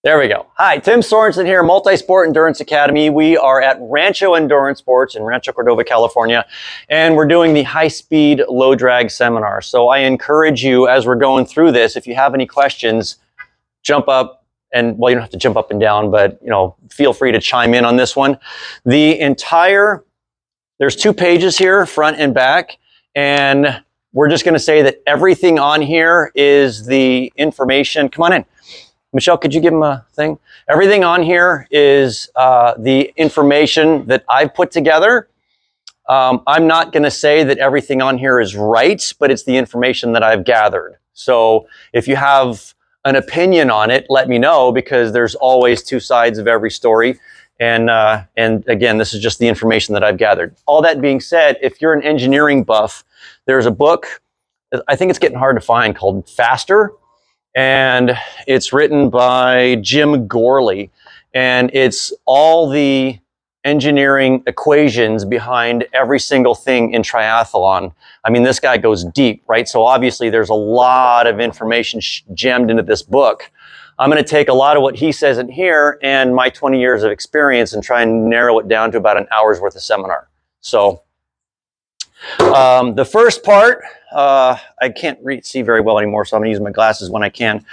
There we go. Hi, Tim Sorensen here, Multisport Endurance Academy. We are at Rancho Endurance Sports in Rancho Cordova, California, and we're doing the high-speed, low-drag seminar. So I encourage you, as we're going through this, if you have any questions, jump up and, well, you don't have to jump up and down, but, feel free to chime in on this one. There's 2 pages here, front and back, and we're just going to say that everything on here is the information. Come on in. Michelle, could you give him a thing? Everything on here is the information that I've put together. I'm not going to say that everything on here is right, but it's the information that I've gathered. So if you have an opinion on it, let me know, because there's always 2 sides of every story. And again, this is just the information that I've gathered. All that being said, if you're an engineering buff, there's a book, I think it's getting hard to find, called Faster. And it's written by Jim Gorley, and it's all the engineering equations behind every single thing in triathlon. I mean, this guy goes deep, right? So obviously there's a lot of information jammed into this book. I'm going to take a lot of what he says in here and my 20 years of experience and try and narrow it down to about an hour's worth of seminar. So the first part, I can't see very well anymore, so I'm going to use my glasses when I can.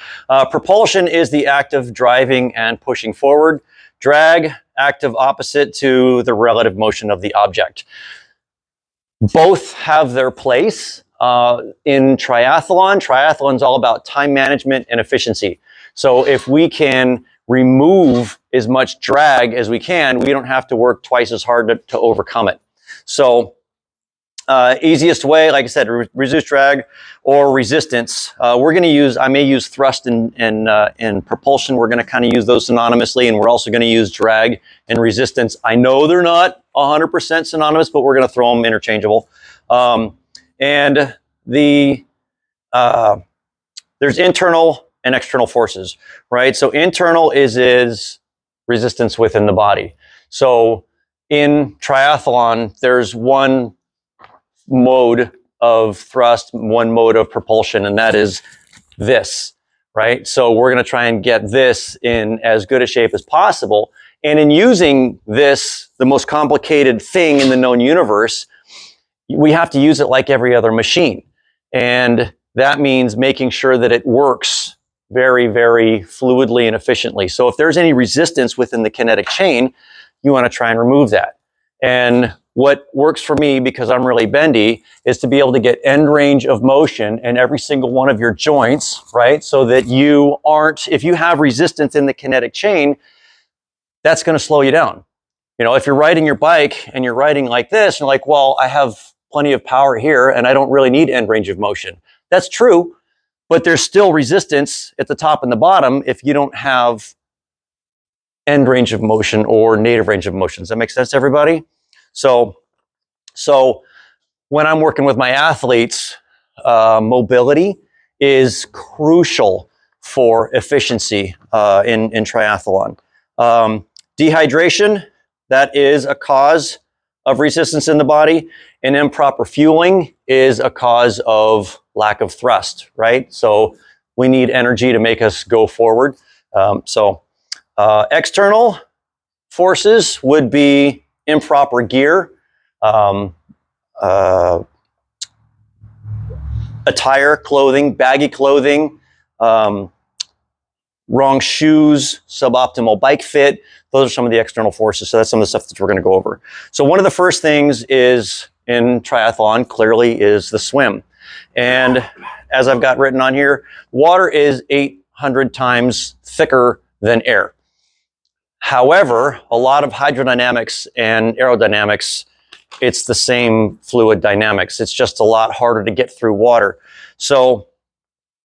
Propulsion is the act of driving and pushing forward. Drag, active opposite to the relative motion of the object. Both have their place in triathlon. Triathlon's all about time management and efficiency. So if we can remove as much drag as we can, we don't have to work twice as hard to overcome it. So easiest way, like I said, reduce drag or resistance. I may use thrust and propulsion. We're going to kind of use those synonymously, and we're also going to use drag and resistance. I know they're not 100% synonymous, but we're going to throw them interchangeable. And there's internal and external forces, right? So internal is resistance within the body. So in triathlon, there's one mode of thrust, one mode of propulsion, and that is this, right? So we're going to try and get this in as good a shape as possible. And in using this, the most complicated thing in the known universe, we have to use it like every other machine. And that means making sure that it works very, very fluidly and efficiently. So if there's any resistance within the kinetic chain, you want to try and remove that. And what works for me, because I'm really bendy, is to be able to get end range of motion in every single one of your joints, right? So that you aren't, if you have resistance in the kinetic chain, that's going to slow you down. If you're riding your bike and you're riding like this, and you're like, well, I have plenty of power here and I don't really need end range of motion. That's true, but there's still resistance at the top and the bottom if you don't have end range of motion or native range of motion. Does that make sense to everybody? So when I'm working with my athletes, mobility is crucial for efficiency in triathlon. Dehydration, that is a cause of resistance in the body, and improper fueling is a cause of lack of thrust, right? So we need energy to make us go forward. External forces would be improper gear, attire, clothing, baggy clothing, wrong shoes, suboptimal bike fit. Those are some of the external forces. So that's some of the stuff that we're going to go over. So one of the first things is in triathlon, clearly, is the swim. And as I've got written on here, water is 800 times thicker than air. However, a lot of hydrodynamics and aerodynamics, it's the same fluid dynamics. It's just a lot harder to get through water. So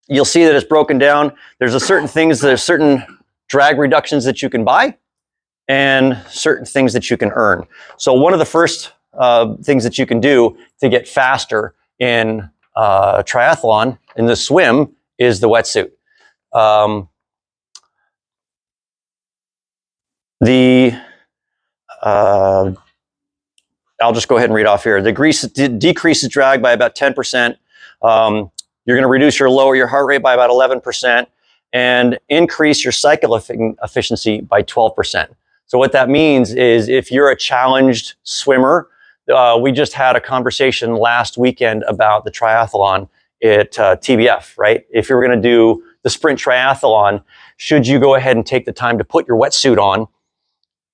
you'll see that it's broken down. There's certain drag reductions that you can buy and certain things that you can earn. So one of the first things that you can do to get faster in triathlon, in the swim, is the wetsuit. I'll just go ahead and read off here. Decreases drag by about 10%. You're going to reduce your heart rate by about 11%. and increase your cycle efficiency by 12%. So what that means is if you're a challenged swimmer, we just had a conversation last weekend about the triathlon at TBF, right? If you're going to do the sprint triathlon, should you go ahead and take the time to put your wetsuit on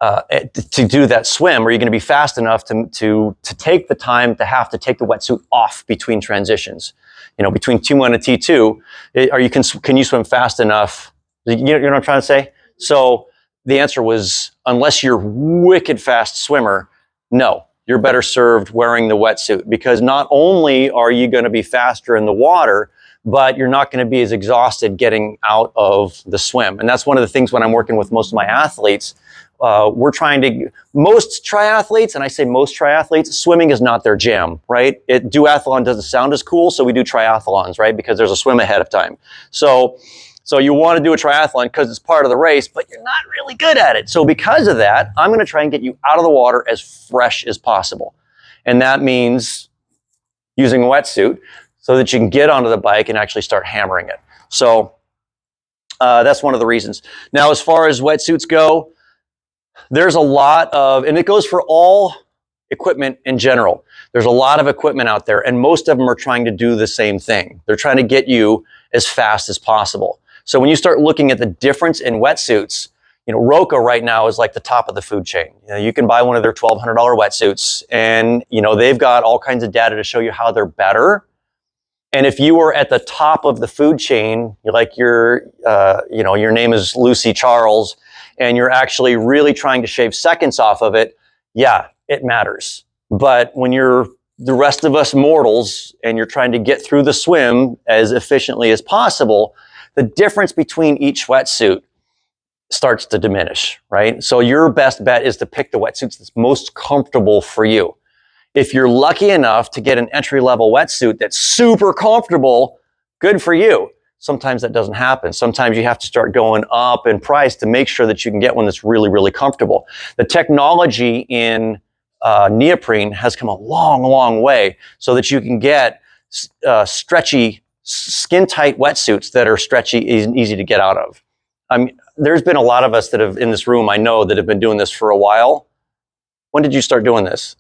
to do that swim? Are you going to be fast enough to take the time to have to take the wetsuit off between transitions? You know, between T1 and T2, can you swim fast enough? You know what I'm trying to say? So the answer was, unless you're wicked fast swimmer, no, you're better served wearing the wetsuit, because not only are you going to be faster in the water, but you're not going to be as exhausted getting out of the swim. And that's one of the things when I'm working with most of my athletes. Most triathletes, and I say most triathletes, swimming is not their jam, right? Duathlon doesn't sound as cool, so we do triathlons, right? Because there's a swim ahead of time. So you want to do a triathlon because it's part of the race, but you're not really good at it. So because of that, I'm going to try and get you out of the water as fresh as possible. And that means using a wetsuit so that you can get onto the bike and actually start hammering it. So that's one of the reasons. Now, as far as wetsuits go, there's a lot of, and it goes for all equipment in general. There's a lot of equipment out there, and most of them are trying to do the same thing. They're trying to get you as fast as possible. So when you start looking at the difference in wetsuits, you know, Roka right now is like the top of the food chain. You know, you can buy one of their $1,200 wetsuits, and you know, they've got all kinds of data to show you how they're better. And if you were at the top of the food chain, like your name is Lucy Charles, and you're actually really trying to shave seconds off of it, yeah, it matters. But when you're the rest of us mortals and you're trying to get through the swim as efficiently as possible, the difference between each wetsuit starts to diminish, right? So your best bet is to pick the wetsuits that's most comfortable for you. If you're lucky enough to get an entry-level wetsuit that's super comfortable, good for you. Sometimes that doesn't happen. Sometimes you have to start going up in price to make sure that you can get one that's really, really comfortable. The technology in neoprene has come a long, long way so that you can get stretchy, skin-tight wetsuits that are stretchy and easy to get out of. There's been a lot of us that have in this room, I know, that have been doing this for a while. When did you start doing this?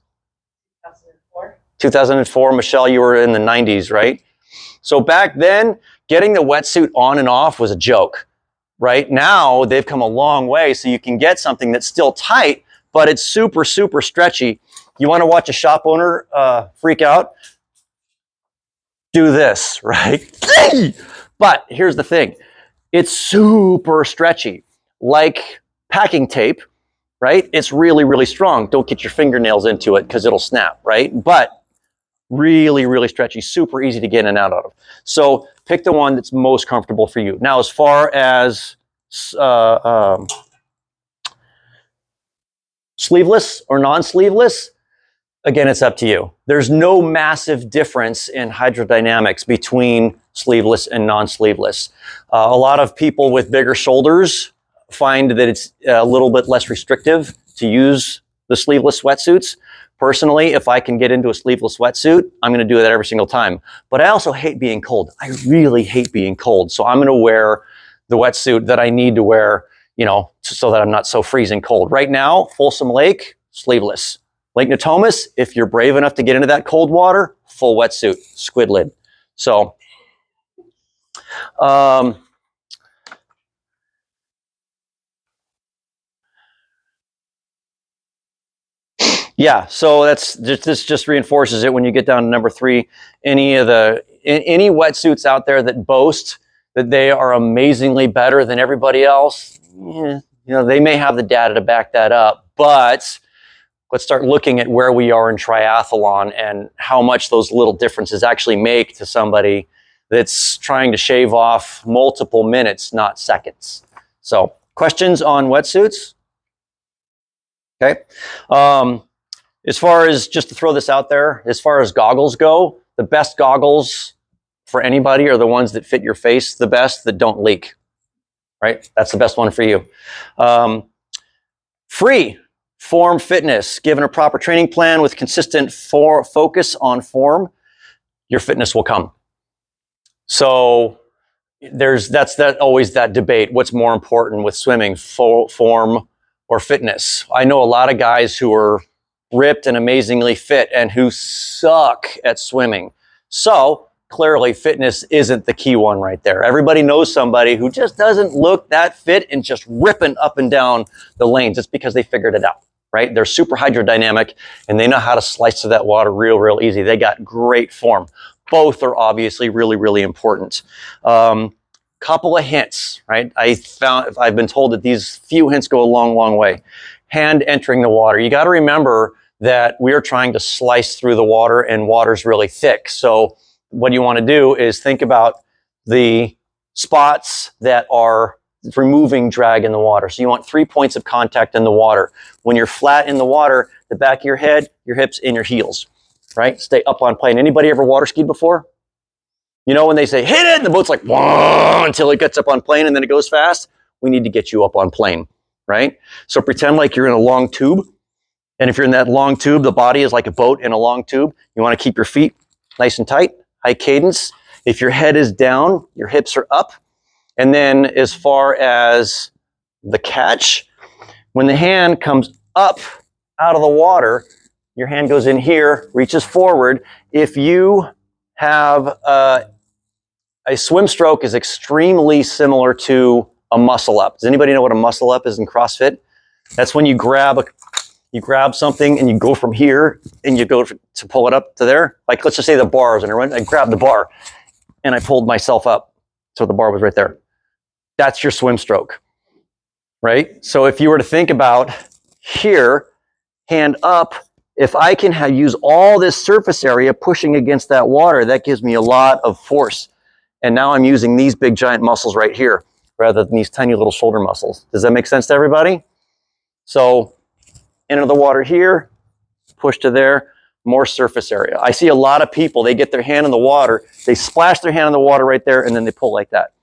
2004. 2004. Michelle, you were in the 90s, right? So back then, getting the wetsuit on and off was a joke. Right now, they've come a long way, so you can get something that's still tight, but it's super, super stretchy. You want to watch a shop owner freak out? Do this, right? But here's the thing. It's super stretchy, like packing tape, right? It's really, really strong. Don't get your fingernails into it because it'll snap, right? But really, really stretchy, super easy to get in and out of. So pick the one that's most comfortable for you. Now, as far as sleeveless or non-sleeveless, again, it's up to you. There's no massive difference in hydrodynamics between sleeveless and non-sleeveless. A lot of people with bigger shoulders find that it's a little bit less restrictive to use the sleeveless wetsuits. Personally, if I can get into a sleeveless wetsuit, I'm going to do that every single time. But I also hate being cold. I really hate being cold. So I'm going to wear the wetsuit that I need to wear, you know, so that I'm not so freezing cold. Right now, Folsom Lake, sleeveless. Lake Natomas, if you're brave enough to get into that cold water, full wetsuit, squid lid. So, yeah, so this just reinforces it when you get down to number 3. Any wetsuits out there that boast that they are amazingly better than everybody else, you know, they may have the data to back that up, but let's start looking at where we are in triathlon and how much those little differences actually make to somebody that's trying to shave off multiple minutes, not seconds. So, questions on wetsuits? Okay. As far as, just to throw this out there, as far as goggles go, the best goggles for anybody are the ones that fit your face the best, that don't leak, right? That's the best one for you. Free form fitness. Given a proper training plan with consistent focus on form, your fitness will come. So that's always that debate. What's more important with swimming, form or fitness? I know a lot of guys who are ripped and amazingly fit and who suck at swimming. So clearly fitness isn't the key one right there. Everybody knows somebody who just doesn't look that fit and just ripping up and down the lanes. It's because they figured it out, right? They're super hydrodynamic and they know how to slice through that water real easy. They got great form. Both are obviously really important. Couple of hints, right? I've been told that these few hints go a long way. Hand entering the water. You got to remember that we are trying to slice through the water and water's really thick. So what you want to do is think about the spots that are removing drag in the water. So you want 3 points of contact in the water. When you're flat in the water, the back of your head, your hips, and your heels, right? Stay up on plane. Anybody ever water skied before? You know, when they say, hit it, and the boat's like, whoa, until it gets up on plane and then it goes fast. We need to get you up on plane, right? So pretend like you're in a long tube. And if you're in that long tube, the body is like a boat in a long tube. You want to keep your feet nice and tight, high cadence. If your head is down, your hips are up. And then as far as the catch, when the hand comes up out of the water, your hand goes in here, reaches forward. If you have a swim stroke is extremely similar to a muscle up. Does anybody know what a muscle up is in CrossFit? That's when you grab something and you go from here and you go to pull it up to there. Like let's just say the bars, and I grabbed the bar and I pulled myself up. So the bar was right there. That's your swim stroke, right? So if you were to think about here, hand up, if I can use all this surface area pushing against that water, that gives me a lot of force. And now I'm using these big giant muscles right here rather than these tiny little shoulder muscles. Does that make sense to everybody? So into the water here, push to there, more surface area. I see a lot of people, they get their hand in the water, they splash their hand in the water right there, and then they pull like that.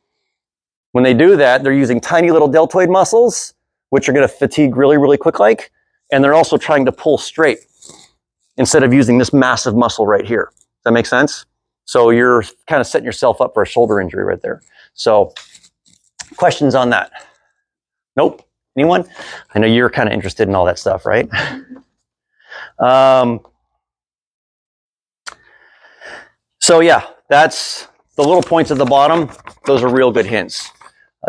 When they do that, they're using tiny little deltoid muscles, which are going to fatigue really quick like, and they're also trying to pull straight instead of using this massive muscle right here. Does that make sense? So you're kind of setting yourself up for a shoulder injury right there. So questions on that? Nope. Anyone? I know you're kind of interested in all that stuff, right? So yeah, that's the little points at the bottom. Those are real good hints.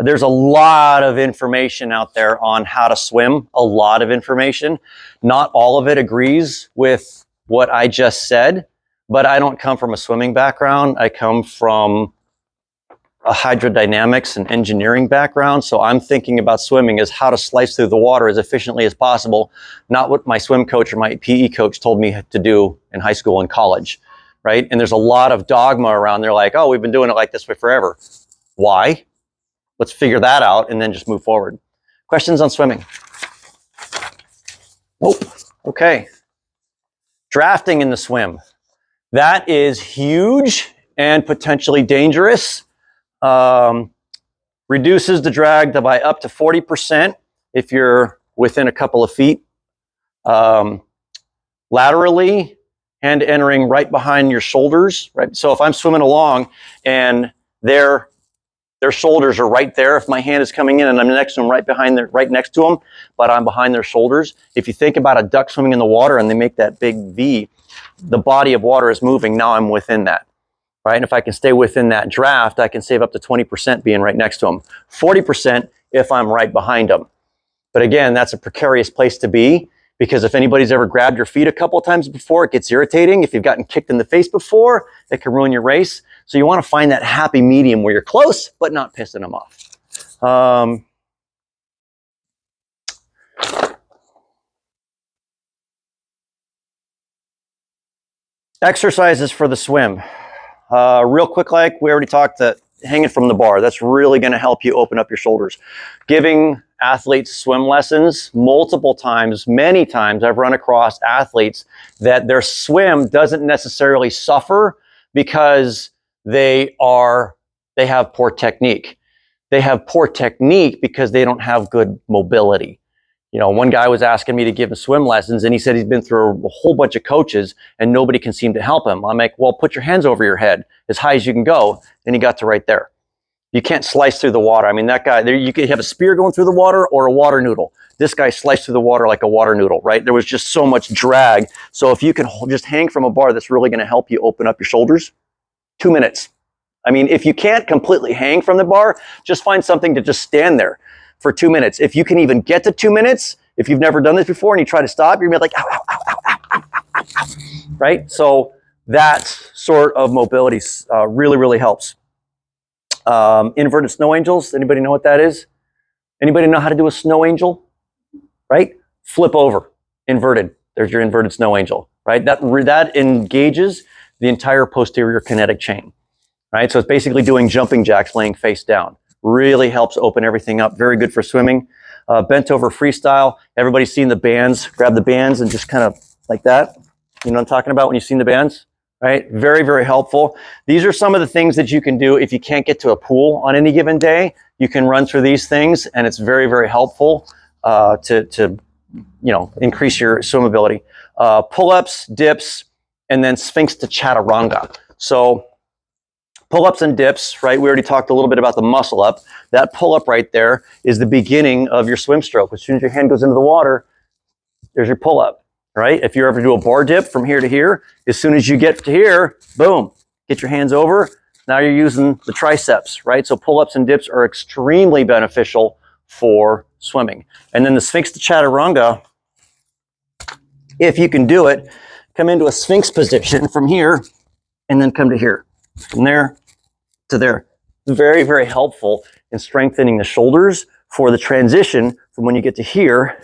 There's a lot of information out there on how to swim, a lot of information. Not all of it agrees with what I just said, but I don't come from a swimming background. I come from a hydrodynamics and engineering background. So I'm thinking about swimming as how to slice through the water as efficiently as possible, not what my swim coach or my PE coach told me to do in high school and college, right? And there's a lot of dogma around. They're like, oh, we've been doing it like this way forever. Why? Let's figure that out and then just move forward. Questions on swimming? Nope. Okay. Drafting in the swim. That is huge and potentially dangerous. Reduces the drag by up to 40% if you're within a couple of feet. Laterally, hand entering right behind your shoulders, right? So if I'm swimming along and their shoulders are right there, if my hand is coming in and I'm next to them, right next to them, but I'm behind their shoulders. If you think about a duck swimming in the water and they make that big V, the body of water is moving. Now I'm within that. Right? And if I can stay within that draft, I can save up to 20% being right next to them. 40% if I'm right behind them. But again, that's a precarious place to be because if anybody's ever grabbed your feet a couple of times before, it gets irritating. If you've gotten kicked in the face before, it can ruin your race. So you want to find that happy medium where you're close, but not pissing them off. Exercises for the swim. Real quick, like we already talked, that hanging from the bar, that's really going to help you open up your shoulders. Giving athletes swim lessons multiple times, many times, I've run across athletes that their swim doesn't necessarily suffer because they have poor technique. They have poor technique because they don't have good mobility. You know, one guy was asking me to give him swim lessons and he said he's been through a whole bunch of coaches and nobody can seem to help him. I'm like, well, put your hands over your head as high as you can go. And he got to right there. You can't slice through the water. I mean, that guy, there, you could have a spear going through the water or a water noodle. This guy sliced through the water like a water noodle, right? There was just so much drag. So if you can just hang from a bar, that's really going to help you open up your shoulders. 2 minutes. I mean, if you can't completely hang from the bar, just find something to just stand there for 2 minutes. If you can even get to 2 minutes, if you've never done this before and you try to stop, you're going to be like, ow, ow, ow, ow, ow, ow, ow, ow, right? So that sort of mobility really, really helps. Inverted snow angels. Anybody know what that is? Anybody know how to do a snow angel? Right? Flip over, inverted. There's your inverted snow angel, right? That engages the entire posterior kinetic chain, right? So it's basically doing jumping jacks laying face down. Really helps open everything up. Very good for swimming. Bent over freestyle. Everybody's seen the bands. Grab the bands and just kind of like that. You know what I'm talking about when you've seen the bands? Right? Very, very helpful. These are some of the things that you can do if you can't get to a pool on any given day. You can run through these things, and it's very, very helpful to increase your swimmability. Pull-ups, dips, and then Sphinx to Chaturanga. So pull-ups and dips, right? We already talked a little bit about the muscle up. That pull-up right there is the beginning of your swim stroke. As soon as your hand goes into the water, there's your pull-up. Right? If you ever do a bar dip from here to here, as soon as you get to here, boom, get your hands over. Now you're using the triceps, right? So pull-ups and dips are extremely beneficial for swimming. And then the Sphinx to Chaturanga, if you can do it, come into a Sphinx position from here and then come to here. From there to there. Very, very helpful in strengthening the shoulders for the transition from when you get to here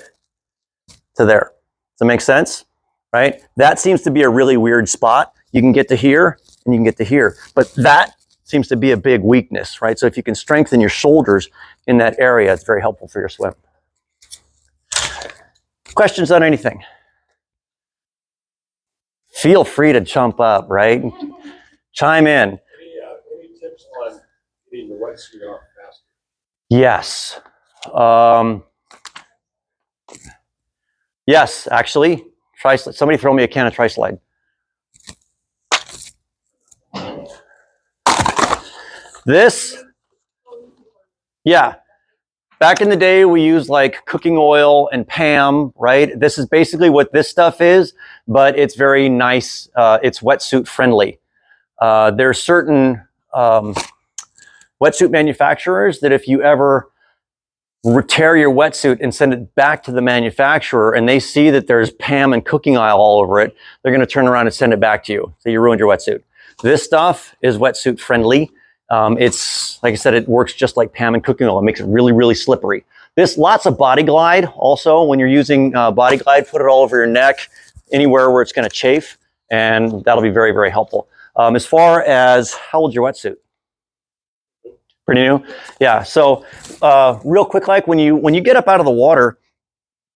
to there. Does that make sense? Right? That seems to be a really weird spot. You can get to here and you can get to here, but that seems to be a big weakness, right? So if you can strengthen your shoulders in that area, it's very helpful for your swim. Questions on anything? Feel free to jump up, right? Chime in. Any tips on getting the wetsuit off faster? Yes. Yes, actually. Somebody throw me a can of Tri-Slide. This, yeah. Back in the day, we used like cooking oil and Pam, right? This is basically what this stuff is, but it's very nice. It's wetsuit friendly. There are certain wetsuit manufacturers that if you ever tear your wetsuit and send it back to the manufacturer and they see that there's Pam and cooking oil all over it, they're going to turn around and send it back to you. So you ruined your wetsuit. This stuff is wetsuit friendly. It's, like I said, it works just like Pam and cooking oil. It makes it really, really slippery. This, lots of Body Glide. Also, when you're using Body Glide, put it all over your neck, anywhere where it's going to chafe, and that'll be very, very helpful. As far as, how old's your wetsuit? Pretty new? Yeah, so real quick, like when you get up out of the water,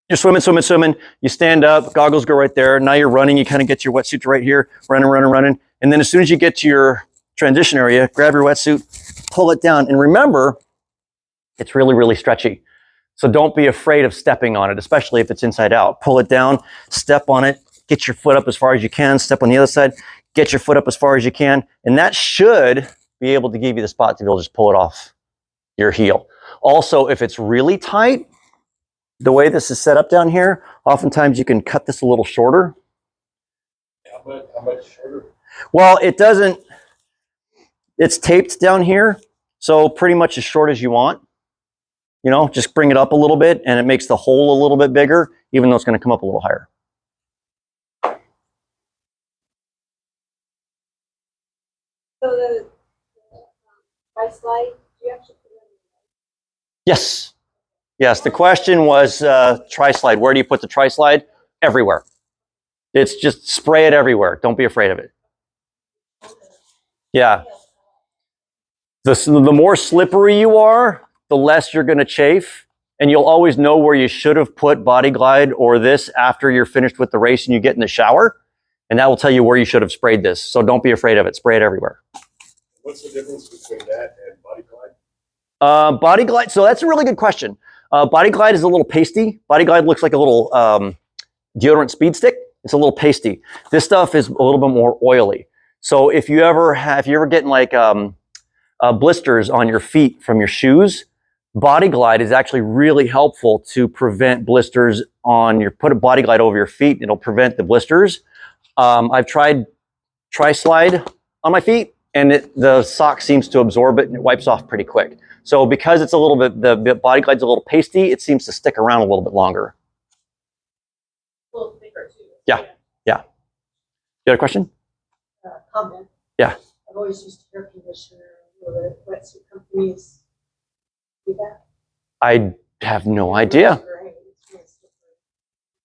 you're swimming, you stand up, goggles go right there, now you're running, you kind of get your wetsuit right here, running, and then as soon as you get to your transition area, grab your wetsuit, pull it down, and remember, it's really, really stretchy. So don't be afraid of stepping on it, especially if it's inside out. Pull it down, step on it, get your foot up as far as you can, step on the other side, get your foot up as far as you can, and that should be able to give you the spot to be able to just pull it off your heel. Also, if it's really tight, the way this is set up down here, oftentimes you can cut this a little shorter. How much shorter? Well, it doesn't, it's taped down here, so pretty much as short as you want. You know, just bring it up a little bit and it makes the hole a little bit bigger, even though it's going to come up a little higher. So the Tri-Slide, do you actually put it on? Yes. Yes, the question was Tri-Slide. Where do you put the Tri-Slide? Everywhere. It's just spray it everywhere. Don't be afraid of it. Yeah. The more slippery you are, the less you're going to chafe. And you'll always know where you should have put Body Glide or this after you're finished with the race and you get in the shower. And that will tell you where you should have sprayed this. So don't be afraid of it. Spray it everywhere. What's the difference between that and Body Glide? Body Glide, so that's a really good question. Body Glide is a little pasty. Body Glide looks like a little deodorant speed stick. It's a little pasty. This stuff is a little bit more oily. So if you ever getting like blisters on your feet from your shoes, Body Glide is actually really helpful to prevent blisters on your, put a Body Glide over your feet, and it'll prevent the blisters. I've tried Tri-Slide on my feet, and the sock seems to absorb it and it wipes off pretty quick. So because it's a little bit, the Body Glide's a little pasty, it seems to stick around a little bit longer. A little thicker too. Yeah. Yeah. You got a question? Comment. Yeah. I've always used air conditioner. Will the wetsuit companies do that? I have no idea. It's great. It's really super.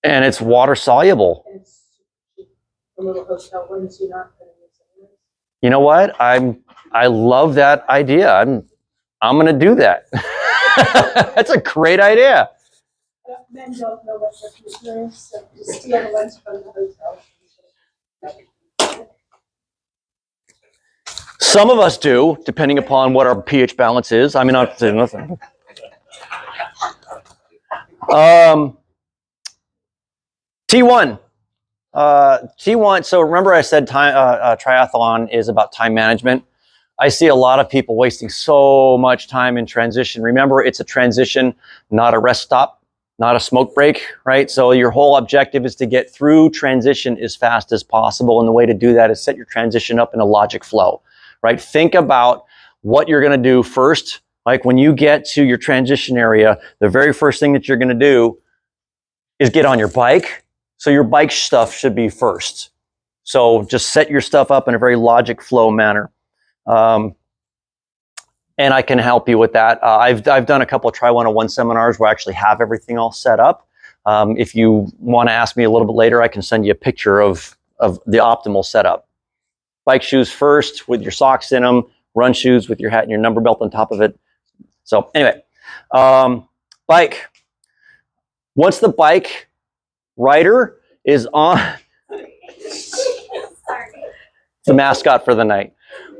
And it's water soluble. And it's super cheap. The little hotel ones you're not going to use anyways. You know what? I love that idea. I'm gonna do that. That's a great idea. Men don't know what air conditioner is, so just steal the ones from the hotel. Some of us do, depending upon what our pH balance is. I mean, I'm saying nothing. T1. T1. So remember I said triathlon is about time management. I see a lot of people wasting so much time in transition. Remember, it's a transition, not a rest stop, not a smoke break, right? So your whole objective is to get through transition as fast as possible. And the way to do that is set your transition up in a logic flow, right? Think about what you're going to do first. Like when you get to your transition area, the very first thing that you're going to do is get on your bike. So your bike stuff should be first. So just set your stuff up in a very logic flow manner. And I can help you with that. I've done a couple of Tri 101 seminars where I actually have everything all set up. If you want to ask me a little bit later, I can send you a picture of the optimal setup. Bike shoes first with your socks in them, run shoes with your hat and your number belt on top of it. So anyway, bike. Once the bike rider is on, the mascot for the night.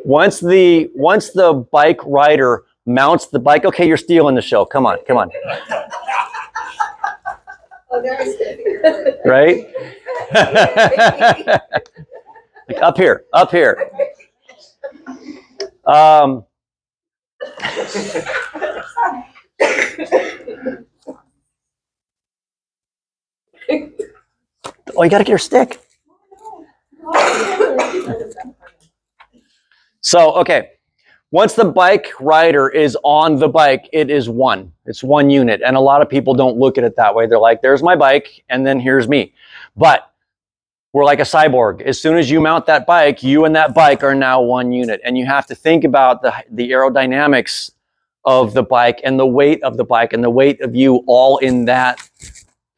Once the bike rider mounts the bike, okay, you're stealing the show. Come on, come on. Oh, there's the Right? Like up here, up here. Oh, you got to get your stick. So, okay, once the bike rider is on the bike, it is one. It's one unit. And a lot of people don't look at it that way. They're like, there's my bike, and then here's me. But we're like a cyborg. As soon as you mount that bike, you and that bike are now one unit. And you have to think about the aerodynamics of the bike and the weight of the bike and the weight of you all in that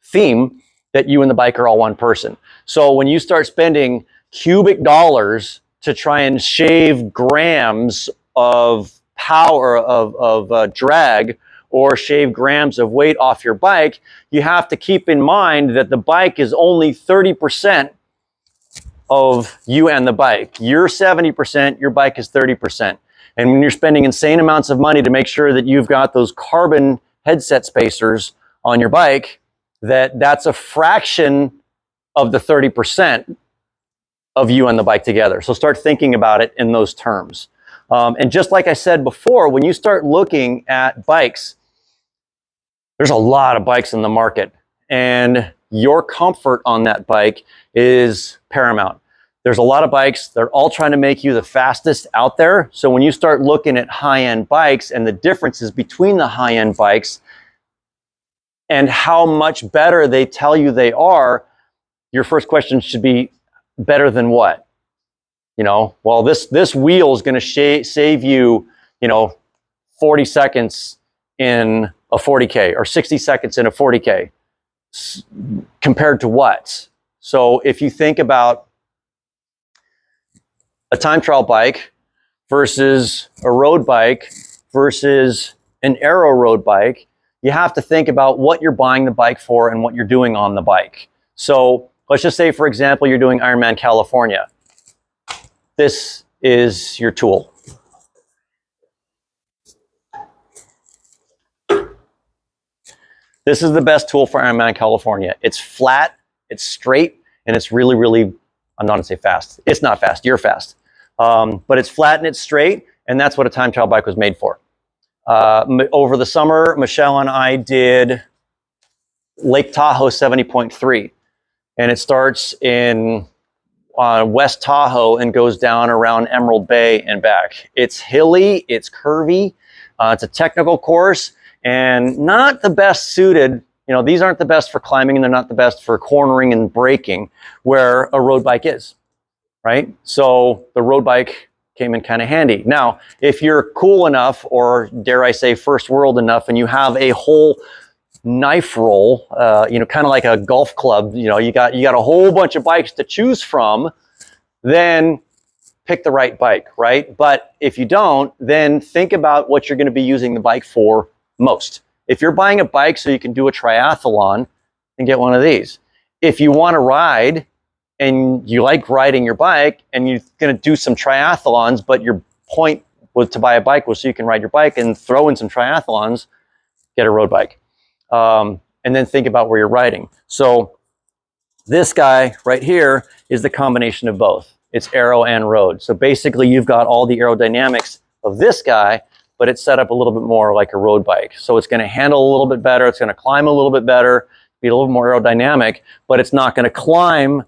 theme that you and the bike are all one person. So when you start spending cubic dollars to try and shave grams of power of drag or shave grams of weight off your bike, you have to keep in mind that the bike is only 30% of you and the bike. You're 70%, your bike is 30%. And when you're spending insane amounts of money to make sure that you've got those carbon headset spacers on your bike, that's a fraction of the 30% of you and the bike together. So start thinking about it in those terms. And just like I said before, when you start looking at bikes, there's a lot of bikes in the market, and your comfort on that bike is paramount. There's a lot of bikes. They're all trying to make you the fastest out there. So when you start looking at high-end bikes and the differences between the high-end bikes and how much better they tell you they are, your first question should be, better than what? You know, well, this wheel is going to save you, 40 seconds in a 40K or 60 seconds in a 40K. Compared to what? So if you think about a time trial bike versus a road bike versus an aero road bike, you have to think about what you're buying the bike for and what you're doing on the bike. So let's just say, for example, you're doing Ironman California. This is your tool. This is the best tool for Ironman California. It's flat, it's straight, and it's really, really, I'm not going to say fast. It's not fast, you're fast. But it's flat and it's straight, And that's what a time trial bike was made for. Over the summer, Michelle and I did Lake Tahoe 70.3. And it starts in West Tahoe and goes down around Emerald Bay and back. It's hilly, it's curvy, it's a technical course, and not the best suited. You know, these aren't the best for climbing, and they're not the best for cornering and braking, where a road bike is, right? So the road bike came in kind of handy. Now, if you're cool enough, or dare I say first world enough, and you have a whole knife roll, you know, kind of like a golf club, you know, you got a whole bunch of bikes to choose from, then pick the right bike, right? But if you don't, then think about what you're going to be using the bike for most. If you're buying a bike so you can do a triathlon, then get one of these. If you want to ride and you like riding your bike and you're going to do some triathlons, but your point was to buy a bike was so you can ride your bike and throw in some triathlons, get a road bike. And then think about where you're riding. So this guy right here is the combination of both. It's aero and road. So basically you've got all the aerodynamics of this guy, but it's set up a little bit more like a road bike. So it's going to handle a little bit better. It's going to climb a little bit better, be a little more aerodynamic, but it's not going to climb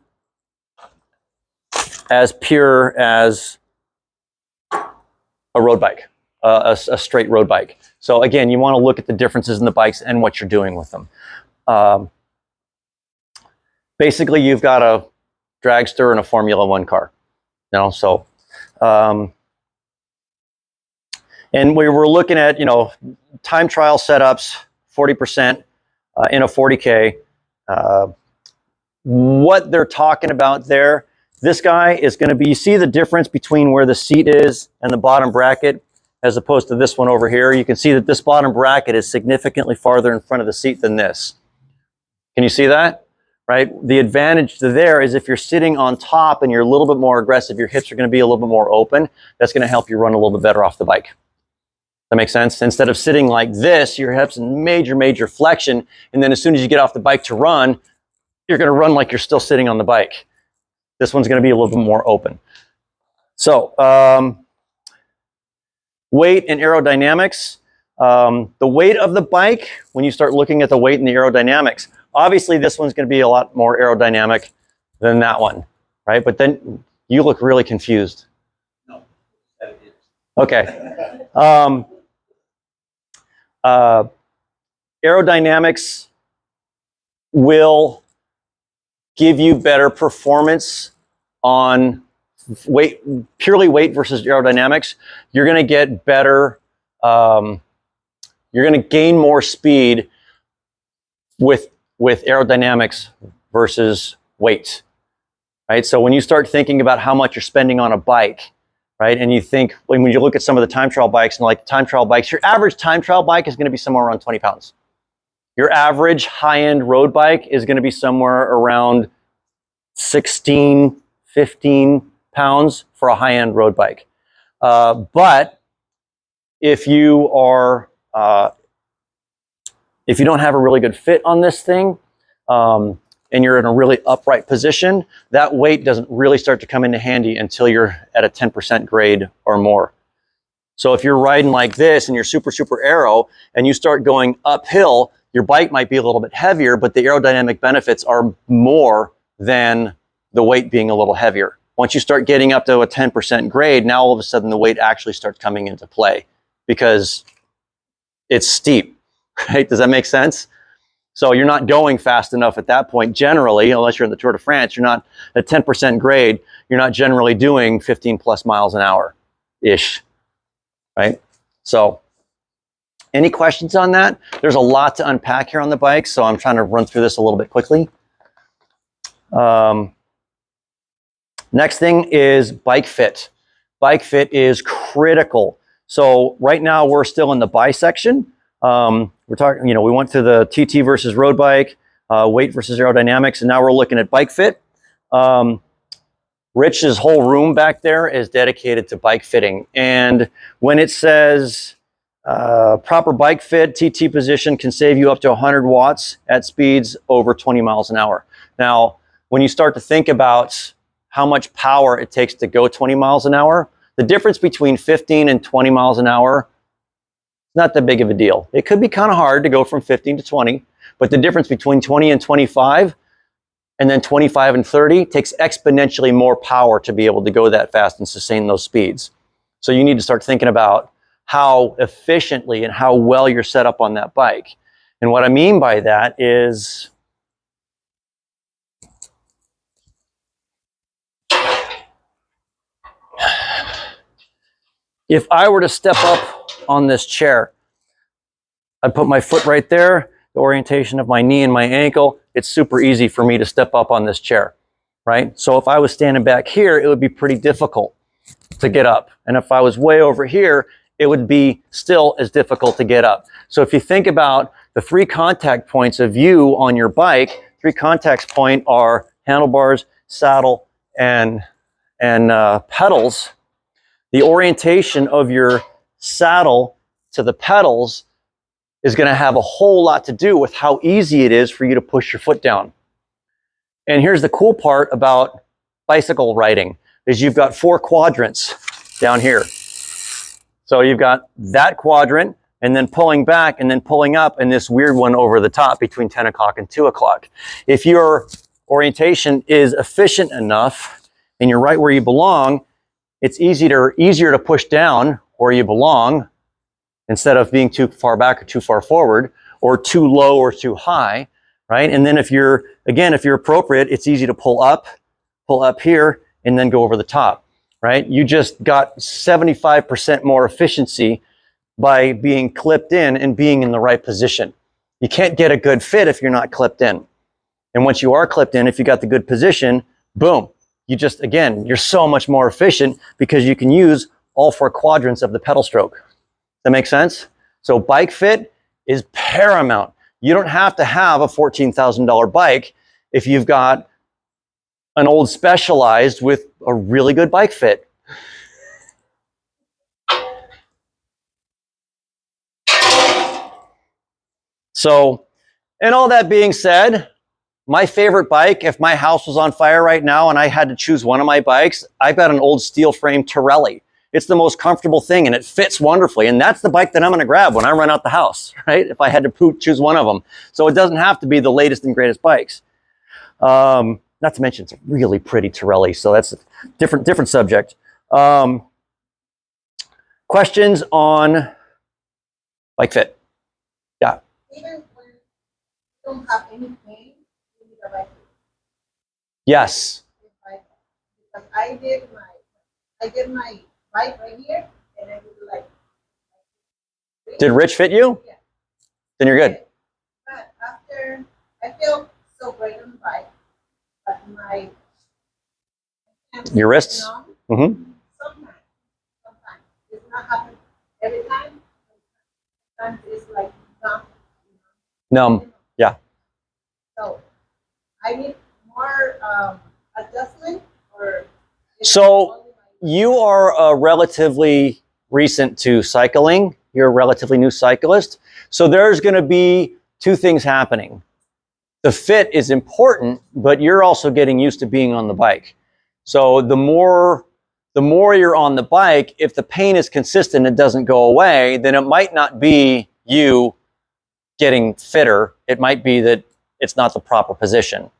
as pure as a road bike, a straight road bike. So again, you want to look at the differences in the bikes and what you're doing with them. Basically, you've got a dragster and a Formula One car, you know. So, and we were looking at, you know, time trial setups, 40% in a 40K. What they're talking about there, this guy is going to be, you see the difference between where the seat is and the bottom bracket, as opposed to this one over here. You can see that this bottom bracket is significantly farther in front of the seat than this. Can you see that? Right? The advantage to there is if you're sitting on top and you're a little bit more aggressive, your hips are going to be a little bit more open. That's going to help you run a little bit better off the bike. That makes sense? Instead of sitting like this, your hips in major flexion, and then as soon as you get off the bike to run, you're going to run like you're still sitting on the bike. This one's going to be a little bit more open. So, weight and aerodynamics. The weight of the bike, when you start looking at the weight and the aerodynamics, obviously this one's going to be a lot more aerodynamic than that one, right? But then you look really confused. No, that is. Okay. Aerodynamics will give you better performance on weight, purely weight versus aerodynamics. You're going to get better, you're going to gain more speed with aerodynamics versus weight, right? So when you start thinking about how much you're spending on a bike, right, and you think, when you look at some of the time trial bikes, and like time trial bikes, your average time trial bike is going to be somewhere around 20 pounds. Your average high-end road bike is going to be somewhere around 16, 15 pounds for a high-end road bike. But if you are, if you don't have a really good fit on this thing, and you're in a really upright position, that weight doesn't really start to come into handy until you're at a 10% grade or more. So if you're riding like this and you're super aero and you start going uphill, your bike might be a little bit heavier, but the aerodynamic benefits are more than the weight being a little heavier. Once you start getting up to a 10% grade, now all of a sudden the weight actually starts coming into play because it's steep, right? Does that make sense? So you're not going fast enough at that point generally, unless you're in the Tour de France. You're not at 10% grade. You're not generally doing 15 plus miles an hour-ish, right? So any questions on that? There's a lot to unpack here on the bike, so I'm trying to run through this a little bit quickly. Next thing is bike fit. Bike fit is critical. So right now we're still in the bisection. We're talking, you know, we went through the TT versus road bike, weight versus aerodynamics, and now we're looking at bike fit. Rich's whole room back there is dedicated to bike fitting. And when it says proper bike fit, TT position can save you up to 100 watts at speeds over 20 miles an hour. Now, when you start to think about how much power it takes to go 20 miles an hour, the difference between 15 and 20 miles an hour, not that big of a deal. It could be kind of hard to go from 15 to 20, but the difference between 20 and 25 and then 25 and 30 takes exponentially more power to be able to go that fast and sustain those speeds. So you need to start thinking about how efficiently and how well you're set up on that bike. And what I mean by that is if I were to step up on this chair, I'd put my foot right there, the orientation of my knee and my ankle. It's super easy for me to step up on this chair, right? So if I was standing back here, it would be pretty difficult to get up. And if I was way over here, it would be still as difficult to get up. So if you think about the 3 contact points of you on your bike, 3 contact points are handlebars, saddle, and pedals. The orientation of your saddle to the pedals is going to have a whole lot to do with how easy it is for you to push your foot down. And here's the cool part about bicycle riding is you've got 4 quadrants down here. So you've got that quadrant and then pulling back and then pulling up and this weird one over the top between 10 o'clock and 2 o'clock. If your orientation is efficient enough and you're right where you belong, it's easier to push down where you belong instead of being too far back or too far forward or too low or too high, right? And then if you're appropriate, it's easy to pull up here and then go over the top, right? You just got 75% more efficiency by being clipped in and being in the right position. You can't get a good fit if you're not clipped in. And once you are clipped in, if you got the good position, boom, you're so much more efficient because you can use all 4 quadrants of the pedal stroke. That make sense? So bike fit is paramount. You don't have to have a $14,000 bike if you've got an old Specialized with a really good bike fit. So, and all that being said, my favorite bike, if my house was on fire right now and I had to choose one of my bikes, I've got an old steel frame Torelli. It's the most comfortable thing and it fits wonderfully. And that's the bike that I'm going to grab when I run out the house, right? If I had to choose one of them. So it doesn't have to be the latest and greatest bikes. Not to mention it's a really pretty Torelli. So that's a different subject. Questions on bike fit? Yeah. Even when you don't have any pain, you need a bike. Yes. Because I did my bike right here, and I would like. Did Rich fit you? Yeah. Then you're good. But after, I feel so great on the bike, but my Your wrists? Sometimes it's not happening every time. Sometimes it's like numb. Numb. Yeah. So I need more adjustment or. So you are relatively recent to cycling. You're a relatively new cyclist. So there's going to be 2 things happening. The fit is important, but you're also getting used to being on the bike. So the more you're on the bike, if the pain is consistent, it doesn't go away, then it might not be you getting fitter. It might be that it's not the proper position,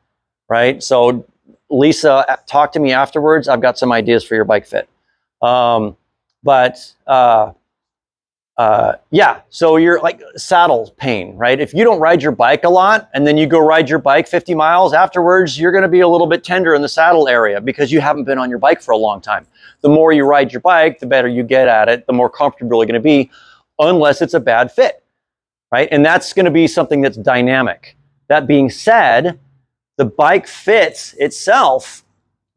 right? So Lisa, talk to me afterwards. I've got some ideas for your bike fit. Yeah, so you're like saddle pain, right? If you don't ride your bike a lot and then you go ride your bike 50 miles afterwards, you're going to be a little bit tender in the saddle area because you haven't been on your bike for a long time. The more you ride your bike, the better you get at it, the more comfortable you're going to be, unless it's a bad fit, right? And that's going to be something that's dynamic. That being said, the bike fits itself.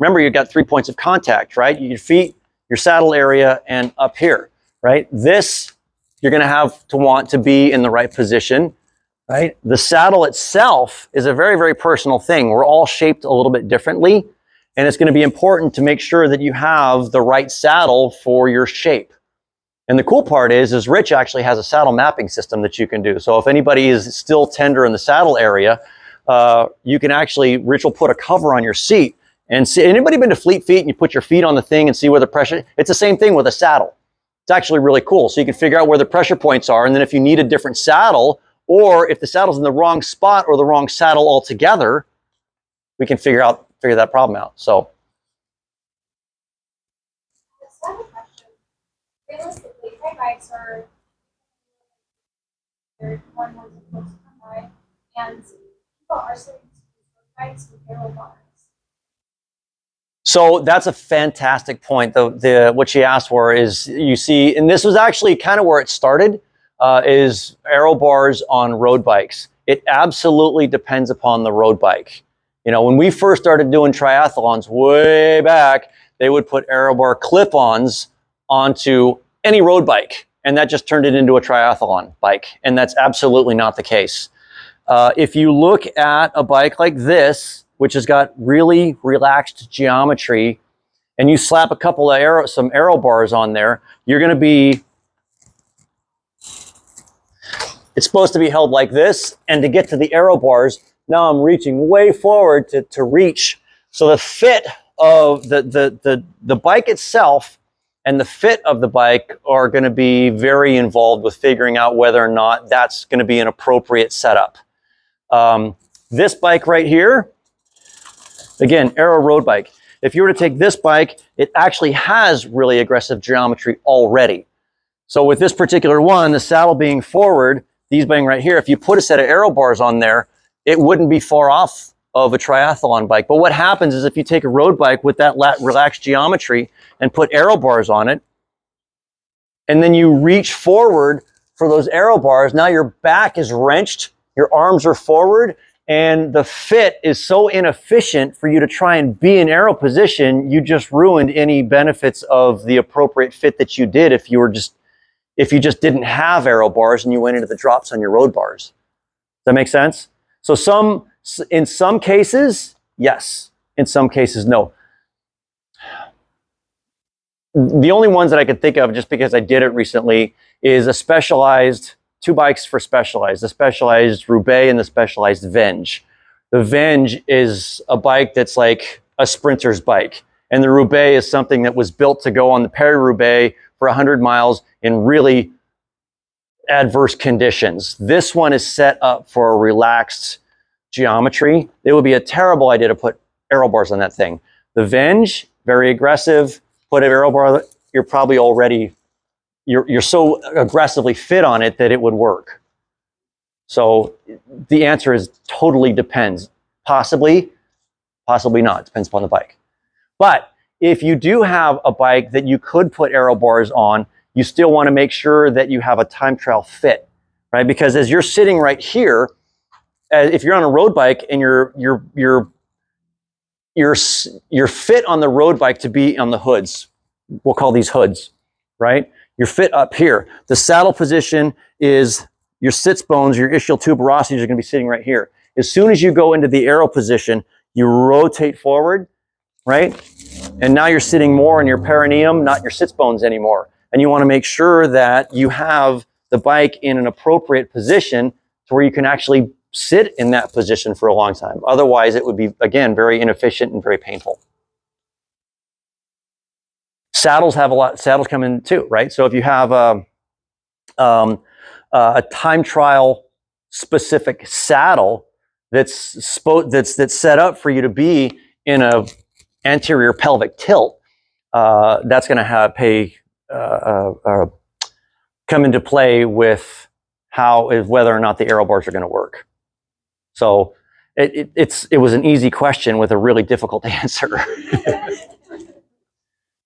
Remember, you've got 3 points of contact, right? Your feet, your saddle area, and up here, right? This, you're going to have to want to be in the right position, right? The saddle itself is a very, very personal thing. We're all shaped a little bit differently, and it's going to be important to make sure that you have the right saddle for your shape. And the cool part is Rich actually has a saddle mapping system that you can do. So if anybody is still tender in the saddle area, you can actually, Rich will put a cover on your seat And see, anybody been to Fleet Feet and you put your feet on the thing and see where the pressure, it's the same thing with a saddle. It's actually really cool. So you can figure out where the pressure points are. And then if you need a different saddle, or if the saddle's in the wrong spot or the wrong saddle altogether, we can figure that problem out. So. I have a question. Realistically, trail bikes are one more difficult to come by, and people are starting to use road bikes with handlebars. So that's a fantastic point. What she asked for is, you see, and this was actually kind of where it started, is aero bars on road bikes. It absolutely depends upon the road bike. You know, when we first started doing triathlons way back, they would put aero bar clip-ons onto any road bike, and that just turned it into a triathlon bike, and that's absolutely not the case. If you look at a bike like this, which has got really relaxed geometry, and you slap a couple of some aero bars on there, you're going to be, it's supposed to be held like this, and to get to the aero bars, now I'm reaching way forward to reach. So the fit of the bike itself and the fit of the bike are going to be very involved with figuring out whether or not that's going to be an appropriate setup. This bike right here, again, aero road bike. If you were to take this bike, it actually has really aggressive geometry already. So with this particular one, the saddle being forward, these being right here, if you put a set of aero bars on there, it wouldn't be far off of a triathlon bike. But what happens is if you take a road bike with that relaxed geometry and put aero bars on it, and then you reach forward for those aero bars, now your back is wrenched, your arms are forward, and the fit is so inefficient for you to try and be in aero position, you just ruined any benefits of the appropriate fit that you did if you just didn't have aero bars and you went into the drops on your road bars. Does that make sense? So in some cases, yes. In some cases, no. The only ones that I could think of, just because I did it recently, is a specialized, two bikes for specialized, the specialized Roubaix and the specialized Venge. The Venge is a bike that's like a sprinter's bike. And the Roubaix is something that was built to go on the Paris-Roubaix for 100 miles in really adverse conditions. This one is set up for a relaxed geometry. It would be a terrible idea to put aero bars on that thing. The Venge, very aggressive. Put an aero bar, you're probably already, you're so aggressively fit on it that it would work. So the answer is totally depends. Possibly, possibly not. Depends upon the bike. But if you do have a bike that you could put aero bars on, you still want to make sure that you have a time trial fit, right? Because as you're sitting right here, if you're on a road bike and you're fit on the road bike to be on the hoods, we'll call these hoods, right? You're fit up here. The saddle position is your sits bones, your ischial tuberosities are going to be sitting right here. As soon as you go into the aero position, you rotate forward, right? And now you're sitting more in your perineum, not your sits bones anymore. And you want to make sure that you have the bike in an appropriate position to where you can actually sit in that position for a long time. Otherwise, it would be, again, very inefficient and very painful. Saddles come in too, right? So if you have a time trial specific saddle that's set up for you to be in a anterior pelvic tilt, that's going to come into play with whether or not the aero bars are going to work. So it was an easy question with a really difficult answer.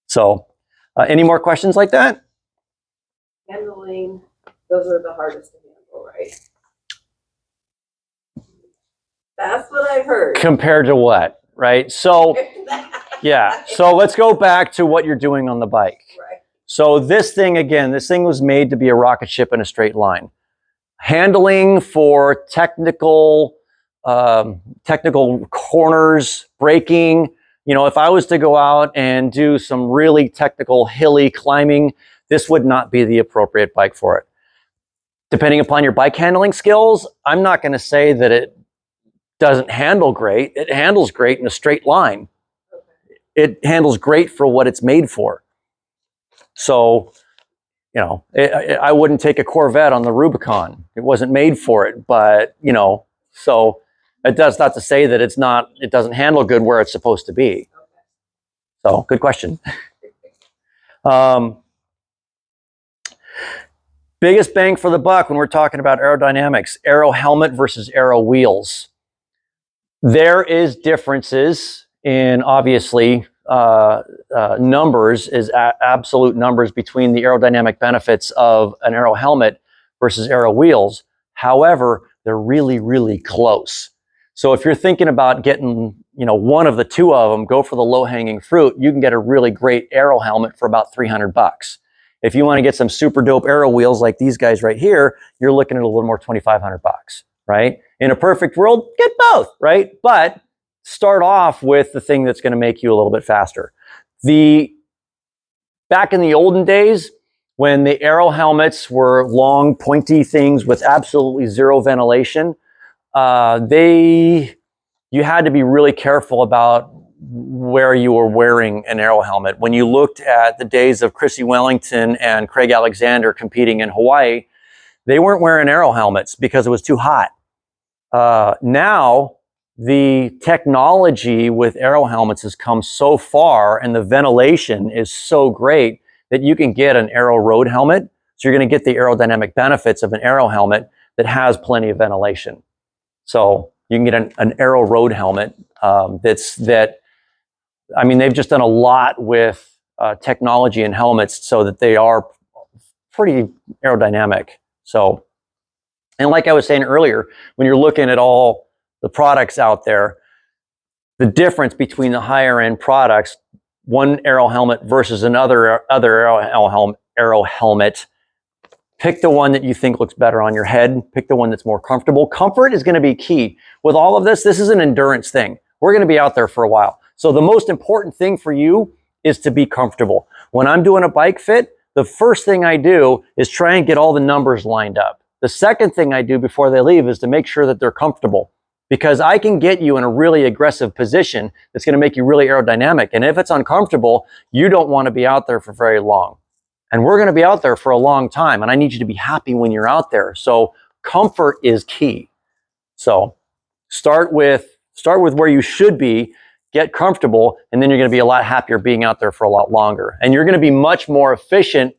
So any more questions like that? Handling, those are the hardest to handle, right? That's what I've heard. Compared to what, right? So yeah, so let's go back to what you're doing on the bike. Right. So this thing was made to be a rocket ship in a straight line. Handling for technical corners, braking. You know, if I was to go out and do some really technical hilly climbing, this would not be the appropriate bike for it. Depending upon your bike handling skills, I'm not going to say that it doesn't handle great. It handles great in a straight line. Okay. it handles great for what it's made for. So, you know, I wouldn't take a Corvette on the Rubicon. It wasn't made for it, but, you know, so that's not to say that it doesn't handle good where it's supposed to be. So, good question. Biggest bang for the buck when we're talking about aerodynamics, aero helmet versus aero wheels. There is differences in, obviously, numbers is absolute numbers between the aerodynamic benefits of an aero helmet versus aero wheels. However, they're really, really close. So if you're thinking about getting, you know, one of the two of them, go for the low-hanging fruit. You can get a really great aero helmet for about $300. If you want to get some super dope aero wheels like these guys right here, you're looking at a little more $2,500, right? In a perfect world, get both, right? But start off with the thing that's going to make you a little bit faster. Back in the olden days, when the aero helmets were long, pointy things with absolutely zero ventilation, you had to be really careful about where you were wearing an aero helmet. When you looked at the days of Chrissy Wellington and Craig Alexander competing in Hawaii, they weren't wearing aero helmets because it was too hot. Now, the technology with aero helmets has come so far and the ventilation is so great that you can get an aero road helmet. So you're going to get the aerodynamic benefits of an aero helmet that has plenty of ventilation. So you can get an aero road helmet I mean, they've just done a lot with technology in helmets so that they are pretty aerodynamic. So, and like I was saying earlier, when you're looking at all the products out there, the difference between the higher end products, one aero helmet versus another aero helmet, pick the one that you think looks better on your head. Pick the one that's more comfortable. Comfort is going to be key. With all of this is an endurance thing. We're going to be out there for a while. So the most important thing for you is to be comfortable. When I'm doing a bike fit, the first thing I do is try and get all the numbers lined up. The second thing I do before they leave is to make sure that they're comfortable, because I can get you in a really aggressive position that's going to make you really aerodynamic. And if it's uncomfortable, you don't want to be out there for very long. And we're going to be out there for a long time. And I need you to be happy when you're out there. So comfort is key. So start with where you should be, get comfortable, and then you're going to be a lot happier being out there for a lot longer. And you're going to be much more efficient,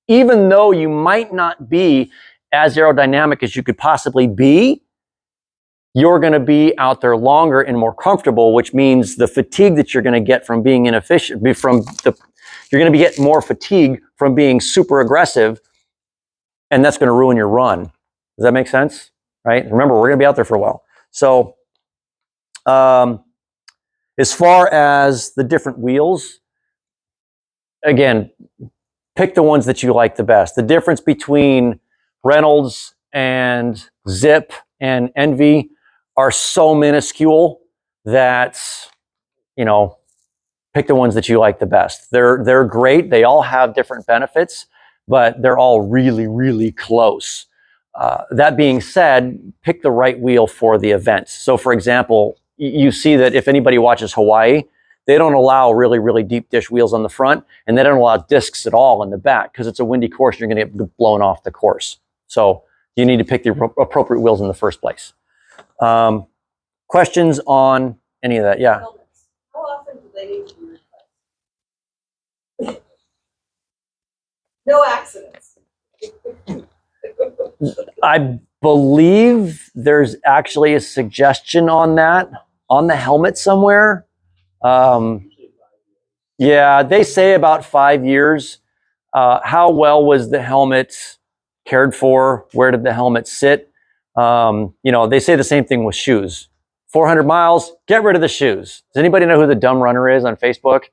even though you might not be as aerodynamic as you could possibly be. You're going to be out there longer and more comfortable, which means the fatigue that you're going to get from being inefficient, you're going to get more fatigue from being super aggressive, and that's going to ruin your run. Does that make sense? Right? Remember, we're going to be out there for a while. So, as far as the different wheels, again, pick the ones that you like the best. The difference between Reynolds and Zip and Envy are so minuscule that, you know, pick the ones that you like the best. They're great. They all have different benefits, but they're all really, really close. That being said, pick the right wheel for the event. So for example, you see that if anybody watches Hawaii, they don't allow really, really deep dish wheels on the front, and they don't allow discs at all in the back because it's a windy course. You're going to get blown off the course. So you need to pick the appropriate wheels in the first place. Questions on any of that? Yeah. How often do they need to be replaced? No accidents. I believe there's actually a suggestion on that on the helmet somewhere. Yeah, they say about 5 years. How well was the helmet cared for? Where did the helmet sit? You know, they say the same thing with shoes. 400 miles, get rid of the shoes. Does anybody know who the Dumb Runner is on Facebook?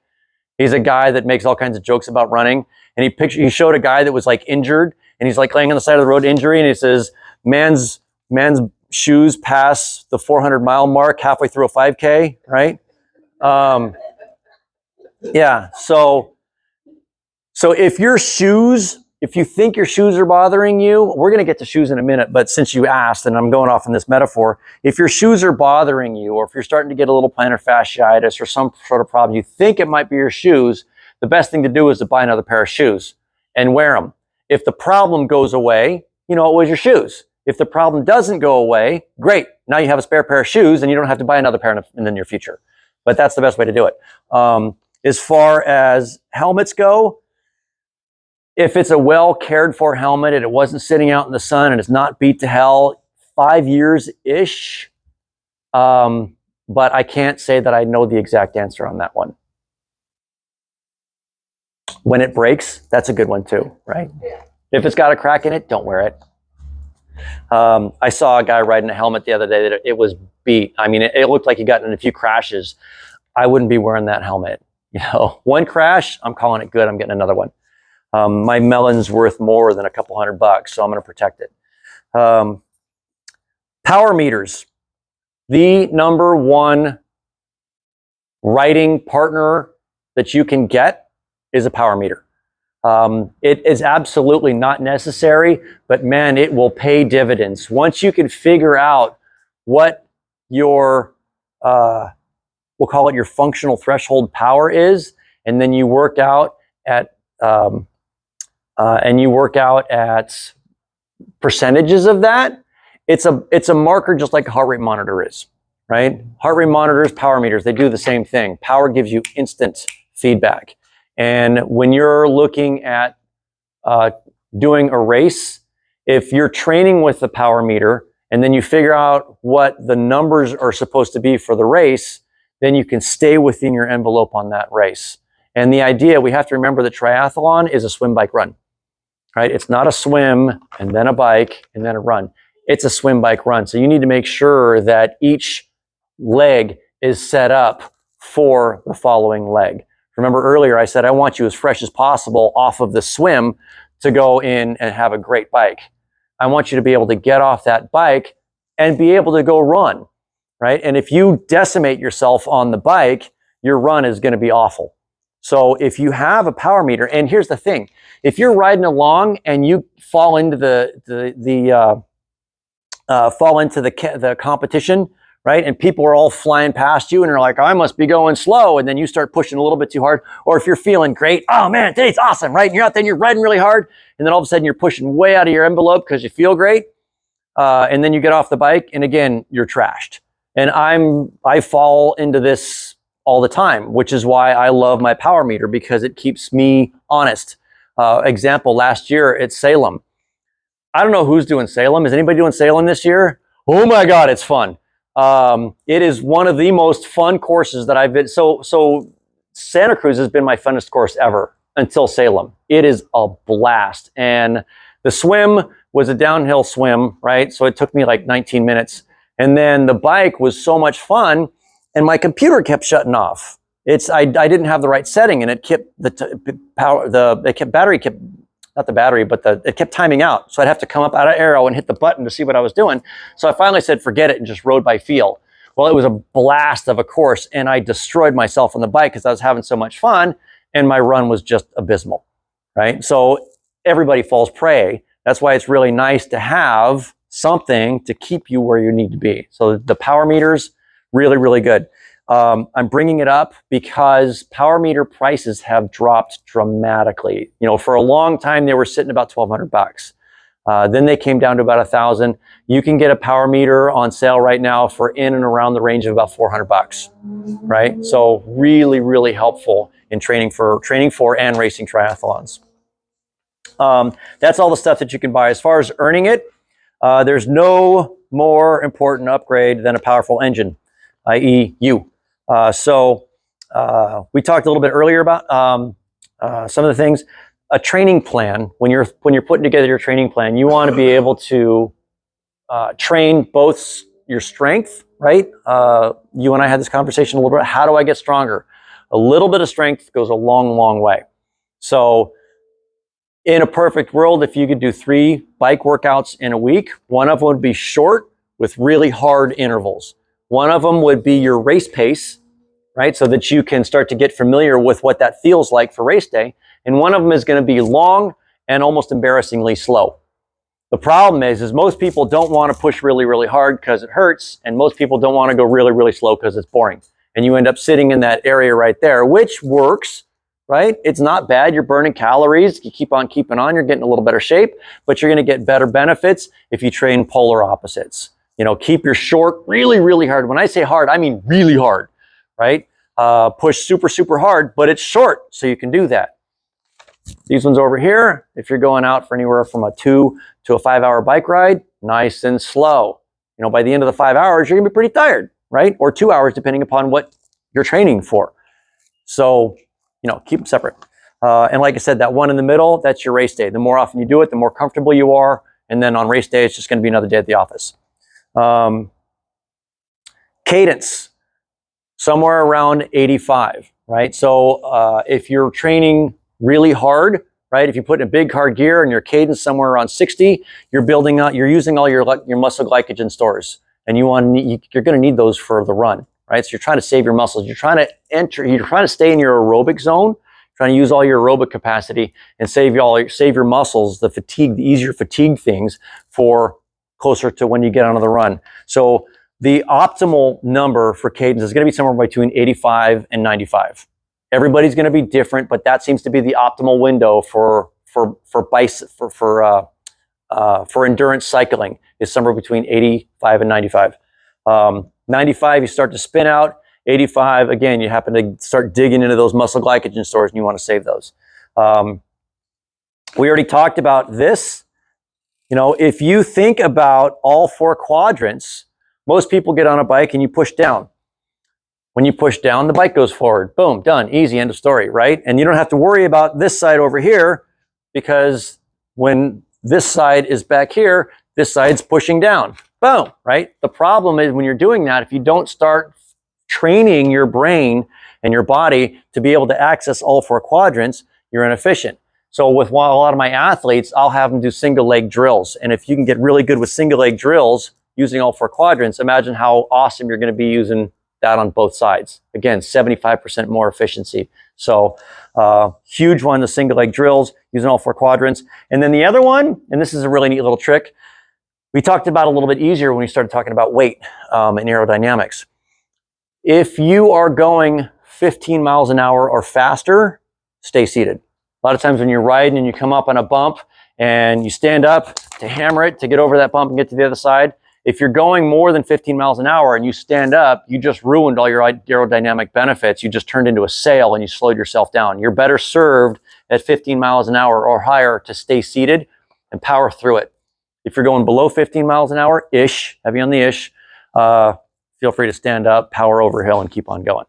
He's a guy that makes all kinds of jokes about running. And he showed a guy that was like injured, and he's like laying on the side of the road injury, and he says, man's shoes pass the 400-mile mark halfway through a 5K, right? Yeah, so if your shoes if you think your shoes are bothering you, we're going to get to shoes in a minute, but since you asked, and I'm going off in this metaphor, if your shoes are bothering you, or if you're starting to get a little plantar fasciitis or some sort of problem, you think it might be your shoes, the best thing to do is to buy another pair of shoes and wear them. If the problem goes away, you know it was your shoes. If the problem doesn't go away, great. Now you have a spare pair of shoes and you don't have to buy another pair in the near future. But that's the best way to do it. As far as helmets go, if it's a well cared for helmet and it wasn't sitting out in the sun and it's not beat to hell, 5 years-ish. But I can't say that I know the exact answer on that one. When it breaks, that's a good one too, right? Yeah. If it's got a crack in it, don't wear it. I saw a guy riding a helmet the other day that it was beat. I mean, it looked like he got in a few crashes. I wouldn't be wearing that helmet. You know, one crash, I'm calling it good. I'm getting another one. My melon's worth more than a couple $100, so I'm going to protect it. Power meters. The number one riding partner that you can get is a power meter. It is absolutely not necessary, but man, it will pay dividends. Once you can figure out what your, we'll call it your functional threshold power is, and then you work out at, percentages of that, it's a marker just like a heart rate monitor is, right? Heart rate monitors, power meters, they do the same thing. Power gives you instant feedback. And when you're looking at doing a race, if you're training with the power meter and then you figure out what the numbers are supposed to be for the race, then you can stay within your envelope on that race. And the idea, we have to remember that triathlon is a swim, bike, run, right? It's not a swim and then a bike and then a run. It's a swim, bike, run. So you need to make sure that each leg is set up for the following leg. Remember earlier I said I want you as fresh as possible off of the swim to go in and have a great bike. I want you to be able to get off that bike and be able to go run, right? And if you decimate yourself on the bike, your run is going to be awful. So if you have a power meter, and here's the thing, if you're riding along and you fall into the competition, right? And people are all flying past you and they're like, I must be going slow. And then you start pushing a little bit too hard. Or if you're feeling great, oh man, today's awesome, right? And you're out there and you're riding really hard. And then all of a sudden you're pushing way out of your envelope because you feel great. And then you get off the bike and again, you're trashed. And I fall into this all the time, which is why I love my power meter because it keeps me honest. Example, last year at Salem. I don't know who's doing Salem. Is anybody doing Salem this year? Oh my God, it's fun. It is one of the most fun courses that I've been. So Santa Cruz has been my funnest course ever until Salem. It is a blast. And the swim was a downhill swim, right? So it took me like 19 minutes. And then the bike was so much fun and my computer kept shutting off. I didn't have the right setting and it kept it kept timing out. So I'd have to come up out of arrow and hit the button to see what I was doing. So I finally said, forget it and just rode by feel. Well, it was a blast of a course and I destroyed myself on the bike because I was having so much fun and my run was just abysmal, right? So everybody falls prey. That's why it's really nice to have something to keep you where you need to be. So the power meters, really, really good. I'm bringing it up because power meter prices have dropped dramatically. You know, for a long time, they were sitting about $1,200. Then they came down to about $1,000. You can get a power meter on sale right now for in and around the range of about $400, right? So really, really helpful in training for and racing triathlons. That's all the stuff that you can buy. As far as earning it, there's no more important upgrade than a powerful engine, i.e. you. We talked a little bit earlier about some of the things. A training plan, when you're putting together your training plan, you want to be able to train both your strength, right? You and I had this conversation a little bit. How do I get stronger? A little bit of strength goes a long, long way. So in a perfect world, if you could do 3 bike workouts in a week, one of them would be short with really hard intervals. One of them would be your race pace, right? So that you can start to get familiar with what that feels like for race day. And one of them is going to be long and almost embarrassingly slow. The problem is most people don't want to push really, really hard because it hurts, and most people don't want to go really, really slow because it's boring. And you end up sitting in that area right there, which works, right? It's not bad. You're burning calories. You keep on keeping on. You're getting a little better shape, but you're going to get better benefits if you train polar opposites. You know, keep your short really, really hard. When I say hard, I mean really hard, right? Push super, super hard, but it's short, so you can do that. These ones over here, if you're going out for anywhere from a 2 to a 5 hour bike ride, nice and slow. You know, by the end of the 5 hours, you're gonna be pretty tired, right? Or 2 hours, depending upon what you're training for. So, you know, keep them separate. And like I said, that one in the middle, that's your race day. The more often you do it, the more comfortable you are. And then on race day, it's just gonna be another day at the office. Cadence, somewhere around 85, right? So if you're training really hard, right? If you put in a big hard gear and your cadence somewhere around 60, you're building up, you're using all your muscle glycogen stores, and you're going to need those for the run, right? So you're trying to save your muscles. You're trying to stay in your aerobic zone, trying to use all your aerobic capacity and save your muscles, the easier fatigue things for closer to when you get onto the run. So the optimal number for cadence is going to be somewhere between 85 and 95. Everybody's going to be different, but that seems to be the optimal window for endurance cycling is somewhere between 85 and 95. 95, you start to spin out. 85, again, you happen to start digging into those muscle glycogen stores and you want to save those. We already talked about this. You know, if you think about all 4 quadrants, most people get on a bike and you push down. When you push down, the bike goes forward. Boom, done, easy, end of story, right? And you don't have to worry about this side over here because when this side is back here, this side's pushing down. Boom, right? The problem is when you're doing that, if you don't start training your brain and your body to be able to access all 4 quadrants, you're inefficient. So with a lot of my athletes, I'll have them do single leg drills. And if you can get really good with single leg drills using all 4 quadrants, imagine how awesome you're going to be using that on both sides. Again, 75% more efficiency. So huge one, the single leg drills, using all 4 quadrants. And then the other one, and this is a really neat little trick, we talked about a little bit easier when we started talking about weight and aerodynamics. If you are going 15 miles an hour or faster, stay seated. A lot of times when you're riding and you come up on a bump and you stand up to hammer it to get over that bump and get to the other side, if you're going more than 15 miles an hour and you stand up, you just ruined all your aerodynamic benefits. You just turned into a sail and you slowed yourself down. You're better served at 15 miles an hour or higher to stay seated and power through it. If you're going below 15 miles an hour-ish, heavy on the ish, feel free to stand up, power over hill, and keep on going.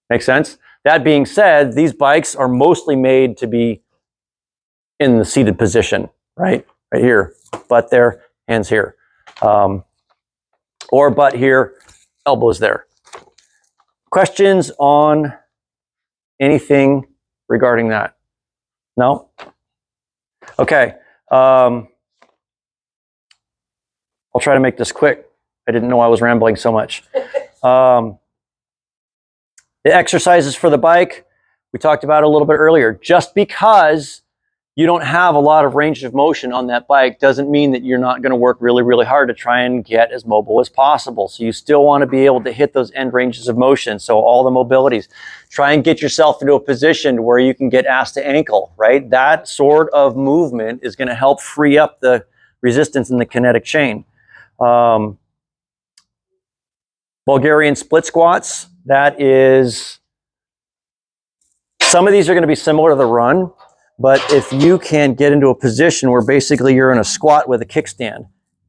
Make sense? That being said, these bikes are mostly made to be in the seated position, right? Right here, butt there, hands here. Or butt here, elbows there. Questions on anything regarding that? No? Okay. I'll try to make this quick. I didn't know I was rambling so much. The exercises for the bike, we talked about a little bit earlier. Just because you don't have a lot of range of motion on that bike doesn't mean that you're not going to work really, really hard to try and get as mobile as possible. So you still want to be able to hit those end ranges of motion. So all the mobilities. Try and get yourself into a position where you can get ass to ankle, right? That sort of movement is going to help free up the resistance in the kinetic chain. Bulgarian split squats, that is, some of these are going to be similar to the run. But if you can get into a position where basically you're in a squat with a kickstand,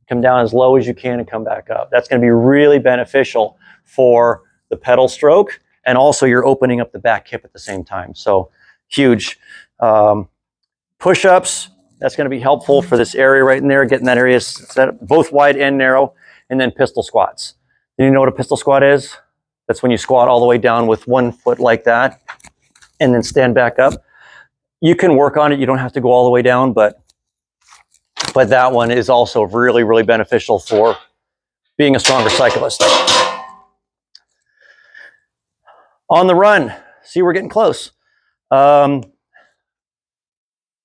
come down as low as you can and come back up. That's going to be really beneficial for the pedal stroke, and also you're opening up the back hip at the same time. So huge. Push-ups, that's going to be helpful for this area right in there, getting that area set both wide and narrow, and then pistol squats. Do you know what a pistol squat is? That's when you squat all the way down with one foot like that, and then stand back up. You can work on it. You don't have to go all the way down, but that one is also really, really beneficial for being a stronger cyclist. On the run, see, we're getting close.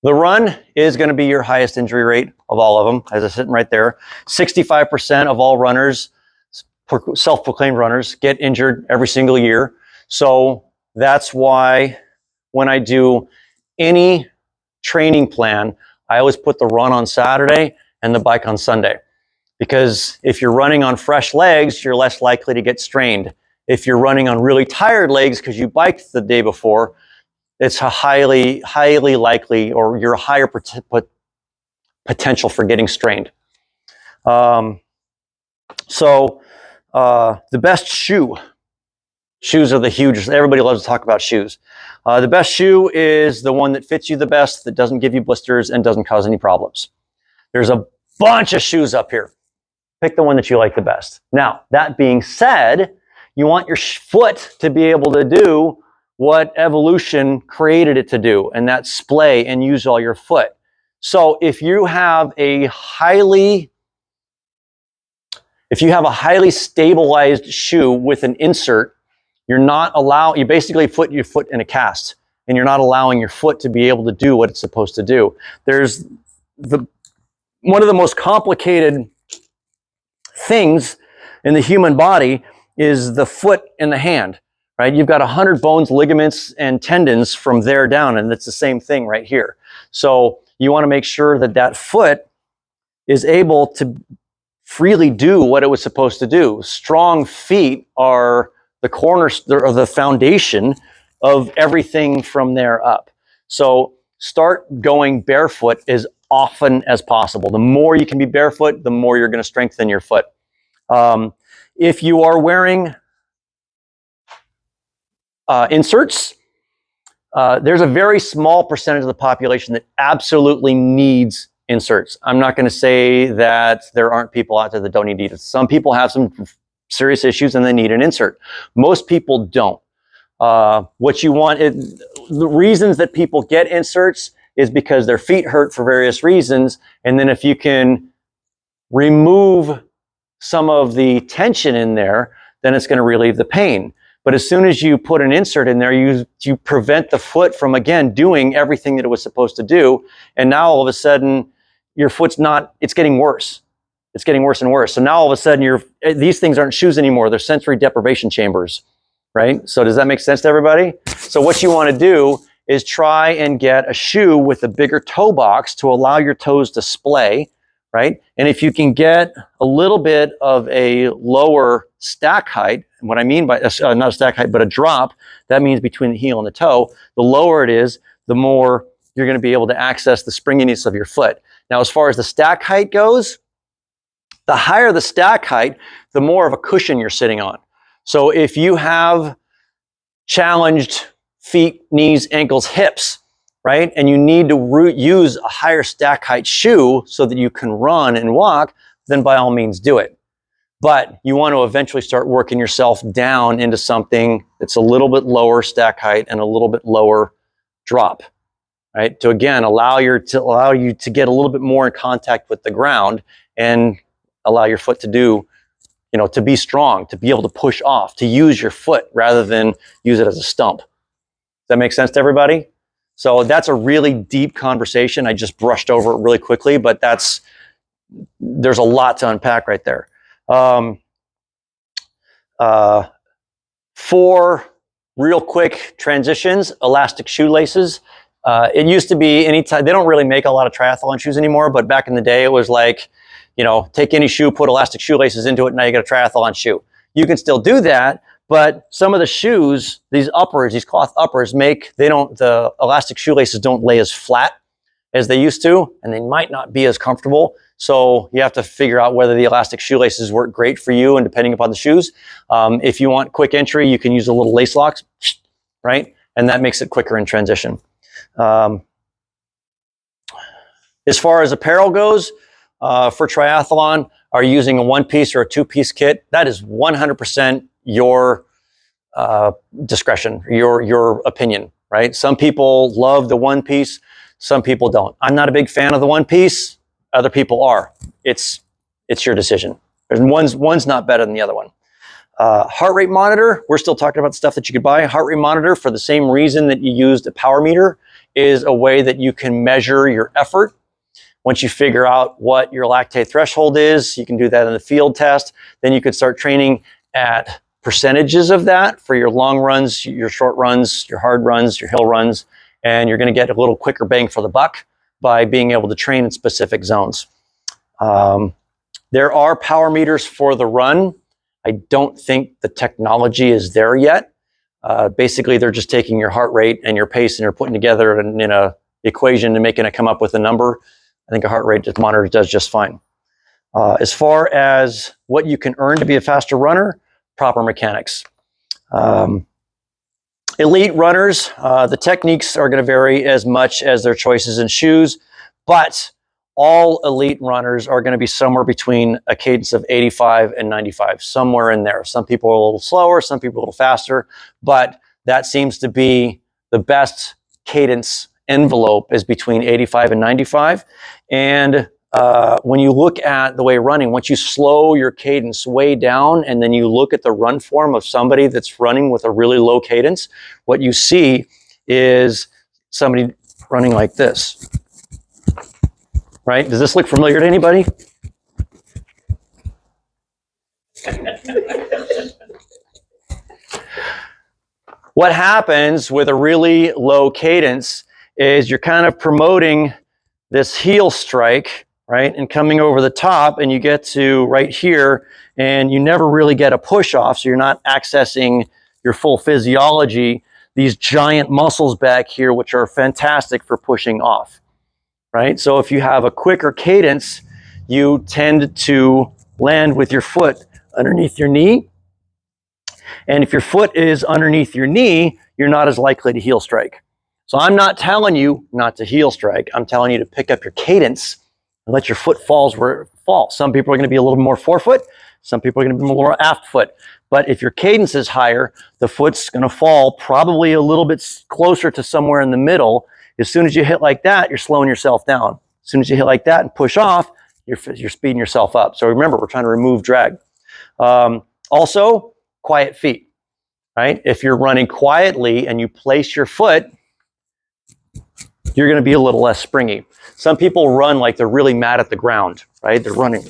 The run is going to be your highest injury rate of all of them, as I'm sitting right there. 65% of all runners, self-proclaimed runners, get injured every single year. So that's why when I do any training plan, I always put the run on Saturday and the bike on Sunday. Because if you're running on fresh legs, you're less likely to get strained. If you're running on really tired legs because you biked the day before, it's a highly likely, or you're a higher potential for getting strained. The best shoe. Shoes are the huge, everybody loves to talk about shoes. The best shoe is the one that fits you the best, that doesn't give you blisters and doesn't cause any problems. There's a bunch of shoes up here. Pick the one that you like the best. Now, that being said, you want your foot to be able to do what evolution created it to do, and that's splay and use all your foot. So if you have a highly stabilized shoe with an insert, you basically put your foot in a cast, and you're not allowing your foot to be able to do what it's supposed to do. There's one of the most complicated things in the human body is the foot and the hand, right? You've got 100 bones, ligaments, and tendons from there down, and it's the same thing right here. So you want to make sure that that foot is able to freely do what it was supposed to do. Strong feet are the or the foundation of everything from there up. So start going barefoot as often as possible. The more you can be barefoot, the more you're going to strengthen your foot. If you are wearing inserts, there's a very small percentage of the population that absolutely needs inserts. I'm not going to say that there aren't people out there that don't need it. Some people have some serious issues and they need an insert. Most people don't. What you want, the reasons that people get inserts is because their feet hurt for various reasons. And then if you can remove some of the tension in there, then it's going to relieve the pain. But as soon as you put an insert in there, you prevent the foot from, again, doing everything that it was supposed to do. And now all of a sudden, your foot's it's getting worse. It's getting worse and worse. So now all of a sudden, these things aren't shoes anymore. They're sensory deprivation chambers, right? So does that make sense to everybody? So what you want to do is try and get a shoe with a bigger toe box to allow your toes to splay, right? And if you can get a little bit of a lower stack height, and what I mean by not a stack height, but a drop, that means between the heel and the toe, the lower it is, the more you're going to be able to access the springiness of your foot. Now, as far as the stack height goes, the higher the stack height, the more of a cushion you're sitting on. So if you have challenged feet, knees, ankles, hips, right? And you need to use a higher stack height shoe so that you can run and walk, then by all means do it. But you want to eventually start working yourself down into something that's a little bit lower stack height and a little bit lower drop, right? To again, allow you to get a little bit more in contact with the ground and allow your foot to do, to be strong, to be able to push off, to use your foot rather than use it as a stump. Does that make sense to everybody? So that's a really deep conversation. I just brushed over it really quickly, but there's a lot to unpack right there. For real quick transitions, elastic shoelaces. It used to be anytime, they don't really make a lot of triathlon shoes anymore, but back in the day it was like, take any shoe, put elastic shoelaces into it, and now you got a triathlon shoe. You can still do that, but some of the shoes, these cloth uppers the elastic shoelaces don't lay as flat as they used to, and they might not be as comfortable. So you have to figure out whether the elastic shoelaces work great for you and depending upon the shoes. If you want quick entry, you can use a little lace locks, right? And that makes it quicker in transition. As far as apparel goes, for triathlon, are you using a one-piece or a two-piece kit? That is 100% your discretion, your opinion, right? Some people love the one-piece, some people don't. I'm not a big fan of the one-piece. Other people are. It's your decision. One's not better than the other one. Heart rate monitor, we're still talking about stuff that you could buy. Heart rate monitor, for the same reason that you used a power meter, is a way that you can measure your effort. Once you figure out what your lactate threshold is, you can do that in the field test. Then you could start training at percentages of that for your long runs, your short runs, your hard runs, your hill runs, and you're going to get a little quicker bang for the buck by being able to train in specific zones. There are power meters for the run. I don't think the technology is there yet. Basically, they're just taking your heart rate and your pace and they're putting together in a equation and making it come up with a number. I think a heart rate monitor does just fine. As far as what you can earn to be a faster runner, proper mechanics. Elite runners, the techniques are going to vary as much as their choices in shoes, but all elite runners are going to be somewhere between a cadence of 85 and 95, somewhere in there. Some people are a little slower, some people a little faster, but that seems to be the best cadence envelope, is between 85 and 95. And when you look at the way running, once you slow your cadence way down and then you look at the run form of somebody that's running with a really low cadence, what you see is somebody running like this. Right? Does this look familiar to anybody? What happens with a really low cadence is you're kind of promoting this heel strike, right? And coming over the top, and you get to right here, and you never really get a push off, so you're not accessing your full physiology, these giant muscles back here, which are fantastic for pushing off. Right? So if you have a quicker cadence, you tend to land with your foot underneath your knee. And if your foot is underneath your knee, you're not as likely to heel strike. So I'm not telling you not to heel strike. I'm telling you to pick up your cadence and let your foot fall where it falls. Some people are going to be a little more forefoot. Some people are going to be more aft foot. But if your cadence is higher, the foot's going to fall probably a little bit closer to somewhere in the middle. As soon as you hit like that, you're slowing yourself down. As soon as you hit like that and push off, you're speeding yourself up. So remember, we're trying to remove drag. Also, quiet feet, right? If you're running quietly and you place your foot, you're going to be a little less springy. Some people run like they're really mad at the ground, right? They're running,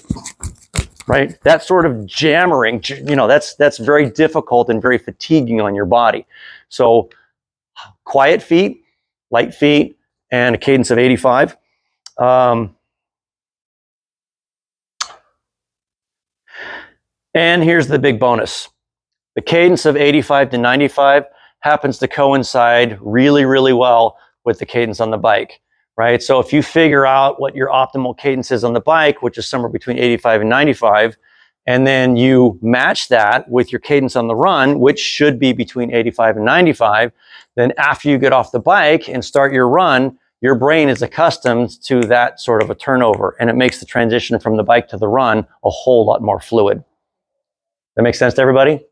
right? That sort of jammering, that's very difficult and very fatiguing on your body. So quiet feet, light feet, and a cadence of 85. And here's the big bonus. The cadence of 85 to 95 happens to coincide really, really well with the cadence on the bike, right? So if you figure out what your optimal cadence is on the bike, which is somewhere between 85 and 95, and then you match that with your cadence on the run, which should be between 85 and 95, then after you get off the bike and start your run, your brain is accustomed to that sort of a turnover, and it makes the transition from the bike to the run a whole lot more fluid. That makes sense to everybody?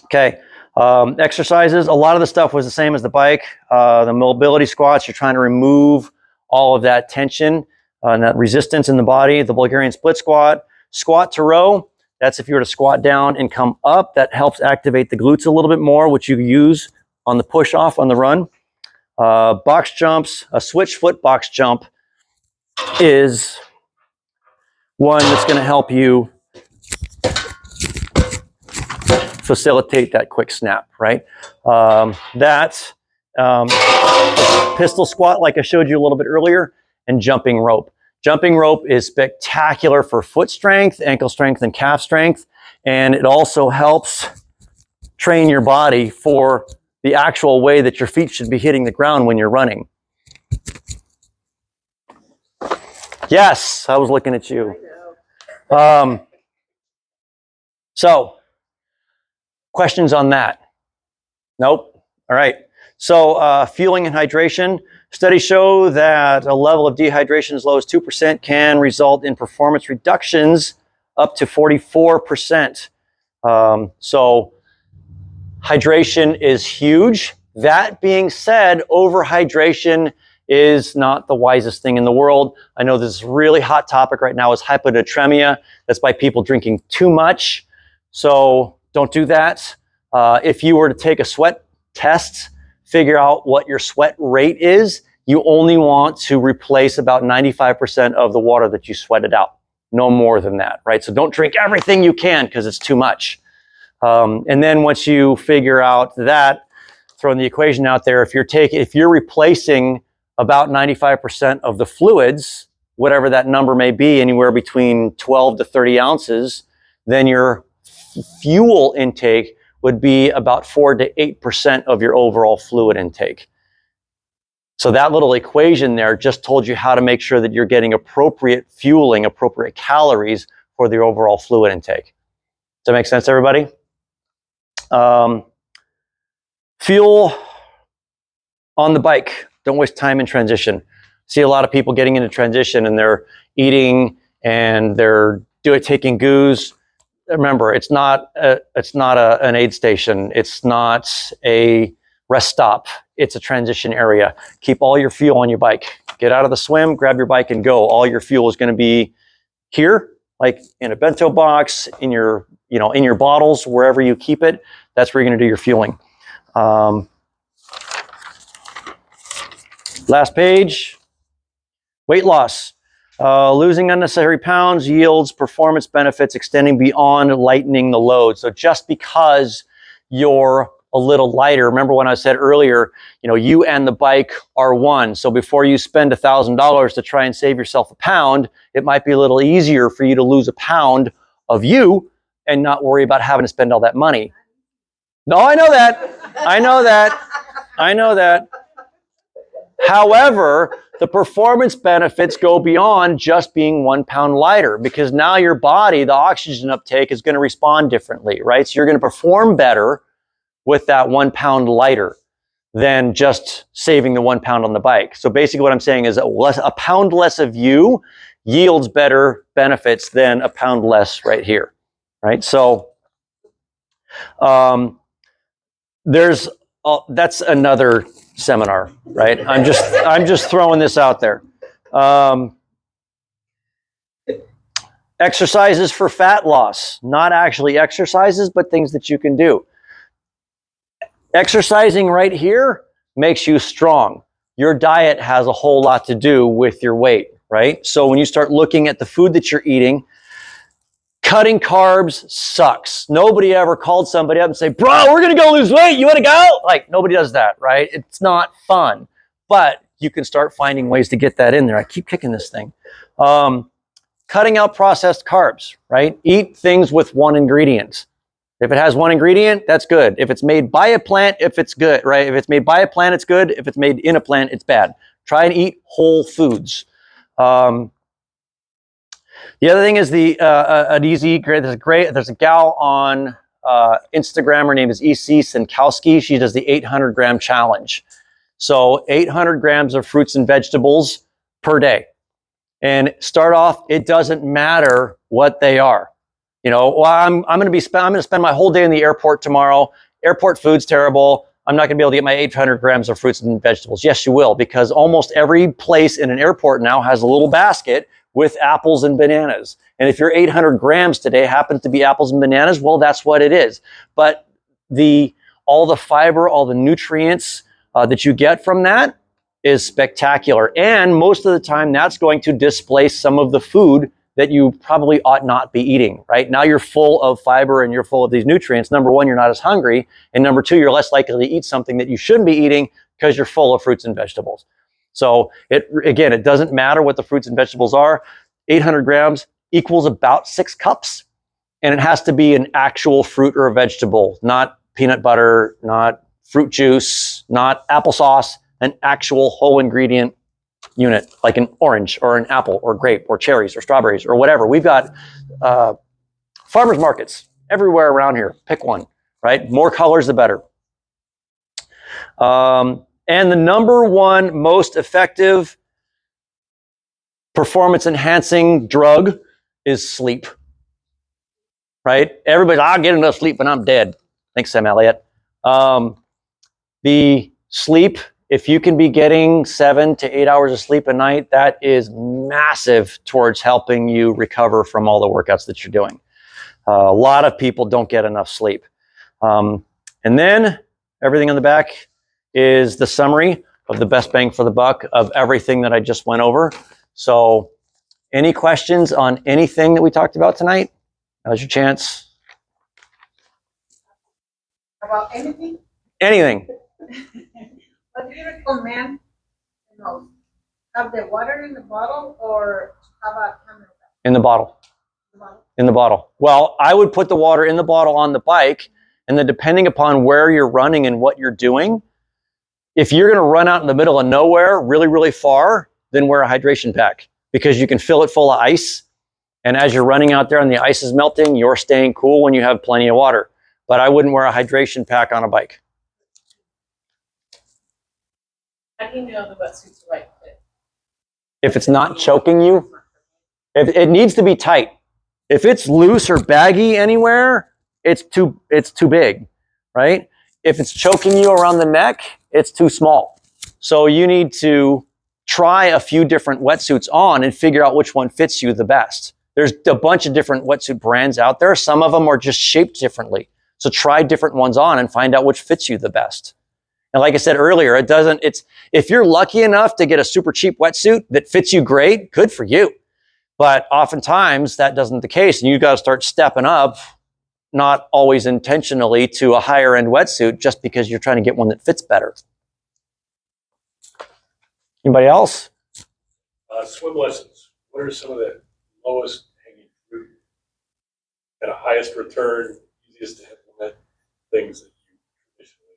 Okay. Exercises, a lot of the stuff was the same as the bike. The mobility squats, you're trying to remove all of that tension and that resistance in the body. The Bulgarian split squat. Squat to row, that's if you were to squat down and come up. That helps activate the glutes a little bit more, which you use on the push off on the run. Box jumps, a switch foot box jump is one that's going to help you facilitate that quick snap, right? Pistol squat, like I showed you a little bit earlier, and jumping rope. Jumping rope is spectacular for foot strength, ankle strength, and calf strength. And it also helps train your body for the actual way that your feet should be hitting the ground when you're running. Yes, I was looking at you. So, questions on that? Nope. All right. So fueling and hydration. Studies show that a level of dehydration as low as 2% can result in performance reductions up to 44%. So hydration is huge. That being said, overhydration is not the wisest thing in the world. I know this really hot topic right now is hyponatremia. That's by people drinking too much. So don't do that. If you were to take a sweat test, figure out what your sweat rate is, you only want to replace about 95% of the water that you sweated out. No more than that, right? So don't drink everything you can because it's too much. And then once you figure out that, throwing the equation out there, if you're replacing about 95% of the fluids, whatever that number may be, anywhere between 12 to 30 ounces, then your fuel intake would be about 4 to 8% of your overall fluid intake. So that little equation there just told you how to make sure that you're getting appropriate fueling, appropriate calories for the overall fluid intake. Does that make sense, everybody? Fuel on the bike. Don't waste time in transition. See a lot of people getting into transition and they're eating and they're taking goos. Remember, it's not an aid station. It's not a rest stop. It's a transition area. Keep all your fuel on your bike. Get out of the swim, grab your bike and go. All your fuel is going to be here, like in a bento box, in your bottles, wherever you keep it. That's where you're going to do your fueling. Last page. Weight loss. Losing unnecessary pounds yields performance benefits extending beyond lightening the load. So just because you're a little lighter, remember when I said earlier, you and the bike are one. So before you spend $1,000 to try and save yourself a pound, it might be a little easier for you to lose a pound of you and not worry about having to spend all that money. No, I know that. However, the performance benefits go beyond just being 1 pound lighter, because now your body, the oxygen uptake is going to respond differently, right? So you're going to perform better with that 1 pound lighter than just saving the 1 pound on the bike. So basically what I'm saying is a pound less of you yields better benefits than a pound less right here, right? So that's another seminar, right? I'm just throwing this out there. Exercises for fat loss, not actually exercises, but things that you can do. Exercising right here makes you strong. Your diet has a whole lot to do with your weight, right? So when you start looking at the food that you're eating, cutting carbs sucks. Nobody ever called somebody up and say, bro, we're going to go lose weight. You want to go? Like, nobody does that, right? It's not fun, but you can start finding ways to get that in there. I keep kicking this thing. Cutting out processed carbs, right? Eat things with one ingredient. If it has one ingredient, that's good. If it's made by a plant, if it's good, right? If it's made by a plant, it's good. If it's made in a plant, it's bad. Try and eat whole foods. The other thing is there's a gal on Instagram. Her name is E.C. Sinkowski. She does the 800 gram challenge. So 800 grams of fruits and vegetables per day. And start off, it doesn't matter what they are. I'm going to spend my whole day in the airport tomorrow. Airport food's terrible. I'm not going to be able to get my 800 grams of fruits and vegetables. Yes, you will, because almost every place in an airport now has a little basket with apples and bananas. And if your 800 grams today happens to be apples and bananas, well, that's what it is. But all the fiber, all the nutrients that you get from that is spectacular. And most of the time, that's going to displace some of the food that you probably ought not be eating, right? Now you're full of fiber and you're full of these nutrients. Number one, you're not as hungry. And number two, you're less likely to eat something that you shouldn't be eating because you're full of fruits and vegetables. So it doesn't matter what the fruits and vegetables are. 800 grams equals about 6 cups. And it has to be an actual fruit or a vegetable, not peanut butter, not fruit juice, not applesauce, an actual whole ingredient unit, like an orange or an apple or grape or cherries or strawberries or whatever. We've got farmers markets everywhere around here. Pick one, right? More colors, the better. And the number one most effective performance enhancing drug is sleep, right? Everybody's, I'll get enough sleep and I'm dead. Thanks, Sam Elliott. The sleep, if you can be getting 7 to 8 hours of sleep a night, that is massive towards helping you recover from all the workouts that you're doing. A lot of people don't get enough sleep. And then everything on the back is the summary of the best bang for the buck of everything that I just went over. So any questions on anything that we talked about tonight? Now's your chance. About anything? Anything. What do you recommend? You know, have the water in the bottle or have a camera In the bottle. bottle? In the bottle. Well, I would put the water in the bottle on the bike, and then depending upon where you're running and what you're doing, if you're going to run out in the middle of nowhere really, really far, then wear a hydration pack because you can fill it full of ice. And as you're running out there and the ice is melting, you're staying cool when you have plenty of water. But I wouldn't wear a hydration pack on a bike. How do you know the wetsuit's the right fit? If it's not choking you, if it needs to be tight. If it's loose or baggy anywhere, it's too big, right? If it's choking you around the neck, it's too small. So you need to try a few different wetsuits on and figure out which one fits you the best. There's a bunch of different wetsuit brands out there. Some of them are just shaped differently. So try different ones on and find out which fits you the best. And like I said earlier, if you're lucky enough to get a super cheap wetsuit that fits you great, good for you. But oftentimes that isn't the case, and you've got to start stepping up, not always intentionally, to a higher end wetsuit just because you're trying to get one that fits better. Anybody else? Swim lessons. What are some of the lowest hanging fruit, kind of highest return, easiest to implement things that you traditionally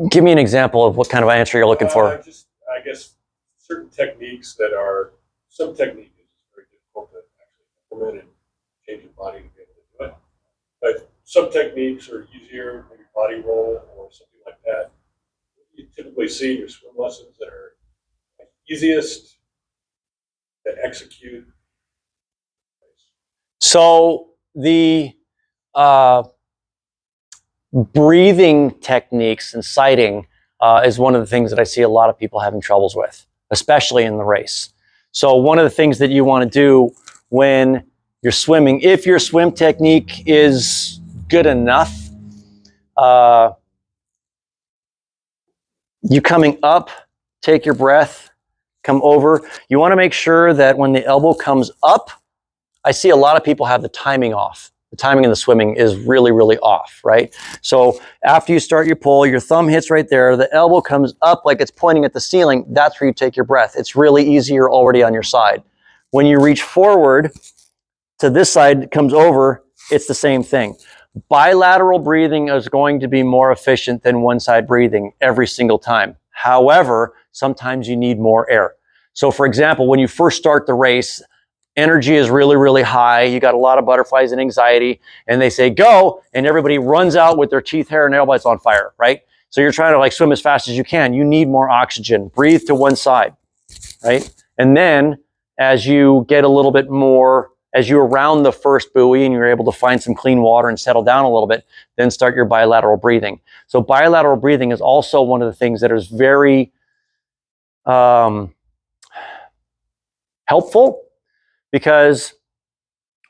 see? Give me an example of what kind of answer you're looking for. I guess certain techniques that are, some technique is very difficult to actually implement and change your body to be able to do it. But some techniques are easier, maybe body roll or something like that. You typically see in your swim lessons that are easiest to execute. So the breathing techniques and sighting is one of the things that I see a lot of people having troubles with, especially in the race. So one of the things that you want to do when you're swimming, if your swim technique is good enough, you coming up, take your breath, come over. You want to make sure that when the elbow comes up, I see a lot of people have the timing off. The timing in the swimming is really, really off, right? So after you start your pull, your thumb hits right there, the elbow comes up like it's pointing at the ceiling, that's where you take your breath. It's really easy, you're already on your side. When you reach forward to this side, it comes over, it's the same thing. Bilateral breathing is going to be more efficient than one side breathing every single time. However, sometimes you need more air. So for example, when you first start the race, energy is really, really high. You got a lot of butterflies and anxiety, and they say go, and everybody runs out with their teeth, hair, and nail bites on fire, right? So you're trying to like swim as fast as you can. You need more oxygen. Breathe to one side, right? And then as you get a little bit more, as you're around the first buoy and you're able to find some clean water and settle down a little bit, then start your bilateral breathing. So bilateral breathing is also one of the things that is very helpful, because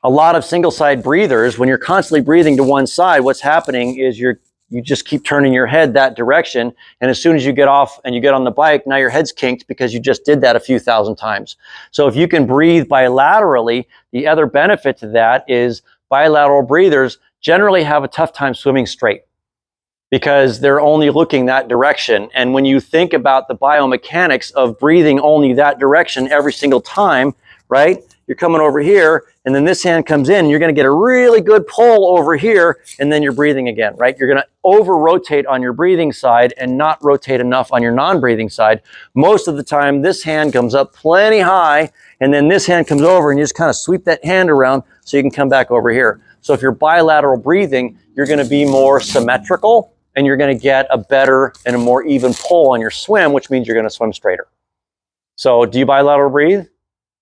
a lot of single side breathers, when you're constantly breathing to one side, what's happening is you just keep turning your head that direction. And as soon as you get off and you get on the bike, now your head's kinked because you just did that a few thousand times. So if you can breathe bilaterally, the other benefit to that is bilateral breathers generally have a tough time swimming straight because they're only looking that direction. And when you think about the biomechanics of breathing only that direction every single time, right? You're coming over here, and then this hand comes in, and you're going to get a really good pull over here, and then you're breathing again, right? You're going to over-rotate on your breathing side and not rotate enough on your non-breathing side. Most of the time, this hand comes up plenty high, and then this hand comes over, and you just kind of sweep that hand around so you can come back over here. So if you're bilateral breathing, you're going to be more symmetrical, and you're going to get a better and a more even pull on your swim, which means you're going to swim straighter. So do you bilateral breathe?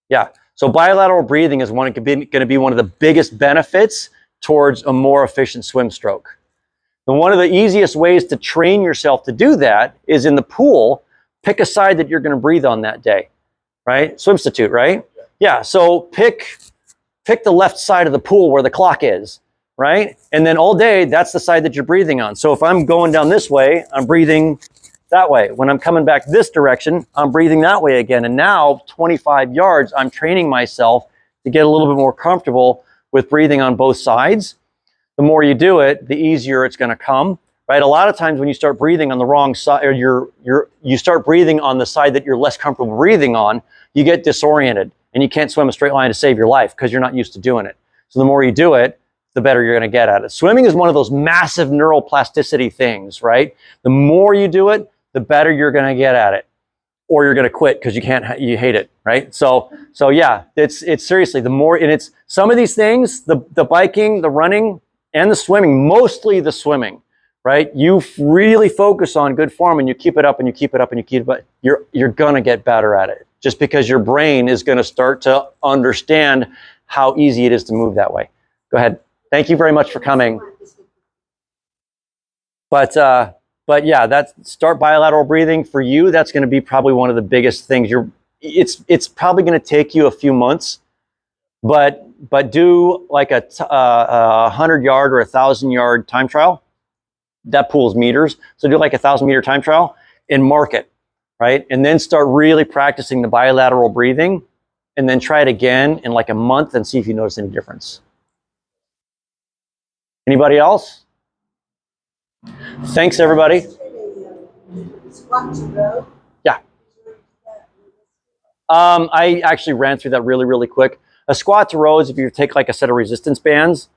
Yeah. So bilateral breathing is going to be one of the biggest benefits towards a more efficient swim stroke. And one of the easiest ways to train yourself to do that is in the pool, pick a side that you're going to breathe on that day, right? Swimstitute, right? Yeah. So pick pick the left side of the pool where the clock is, right? And then all day, that's the side that you're breathing on. So if I'm going down this way, I'm breathing that way. When I'm coming back this direction, I'm breathing that way again. And now 25 yards, I'm training myself to get a little bit more comfortable with breathing on both sides. The more you do it, the easier it's going to come, right? A lot of times when you start breathing on the wrong side, or you start breathing on the side that you're less comfortable breathing on, you get disoriented and you can't swim a straight line to save your life because you're not used to doing it. So the more you do it, the better you're going to get at it. Swimming is one of those massive neuroplasticity things, right? The more you do it, the better you're going to get at it, or you're going to quit because you hate it, right? So yeah, it's seriously the more, and it's some of these things, the biking, the running, and the swimming, mostly the swimming, right? You really focus on good form and you keep it up and you keep it up and you keep it up, you're going to get better at it just because your brain is going to start to understand how easy it is to move that way. Go ahead. Thank you very much for coming. But yeah, start bilateral breathing for you. That's going to be probably one of the biggest things. It's probably going to take you a few months, but do like a 100-yard or 1,000-yard time trial. That pool's meters, so do like a 1,000-meter time trial and mark it, right? And then start really practicing the bilateral breathing, and then try it again in like a month and see if you notice any difference. Anybody else? Thanks, everybody. Squat to row. Yeah. I actually ran through that really, really quick. A squat to row is if you take like a set of resistance bands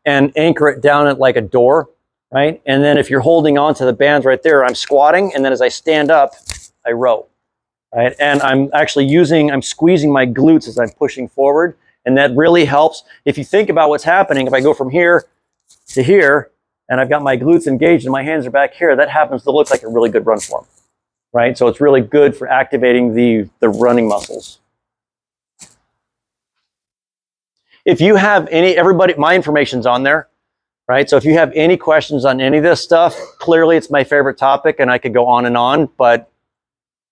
and anchor it down at like a door, right? And then if you're holding on to the bands right there, I'm squatting, and then as I stand up, I row, right? And I'm squeezing my glutes as I'm pushing forward, and that really helps. If you think about what's happening, if I go from here to here, and I've got my glutes engaged and my hands are back here, that happens to look like a really good run form, right? So it's really good for activating the running muscles. If you have my information's on there, right? So if you have any questions on any of this stuff, clearly it's my favorite topic and I could go on, but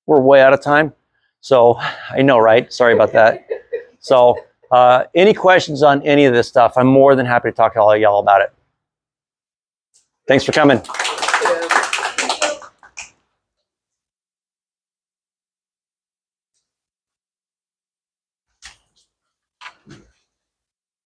we're way out of time. So I know, right? Sorry about that. So any questions on any of this stuff, I'm more than happy to talk to all of y'all about it. Thanks for coming.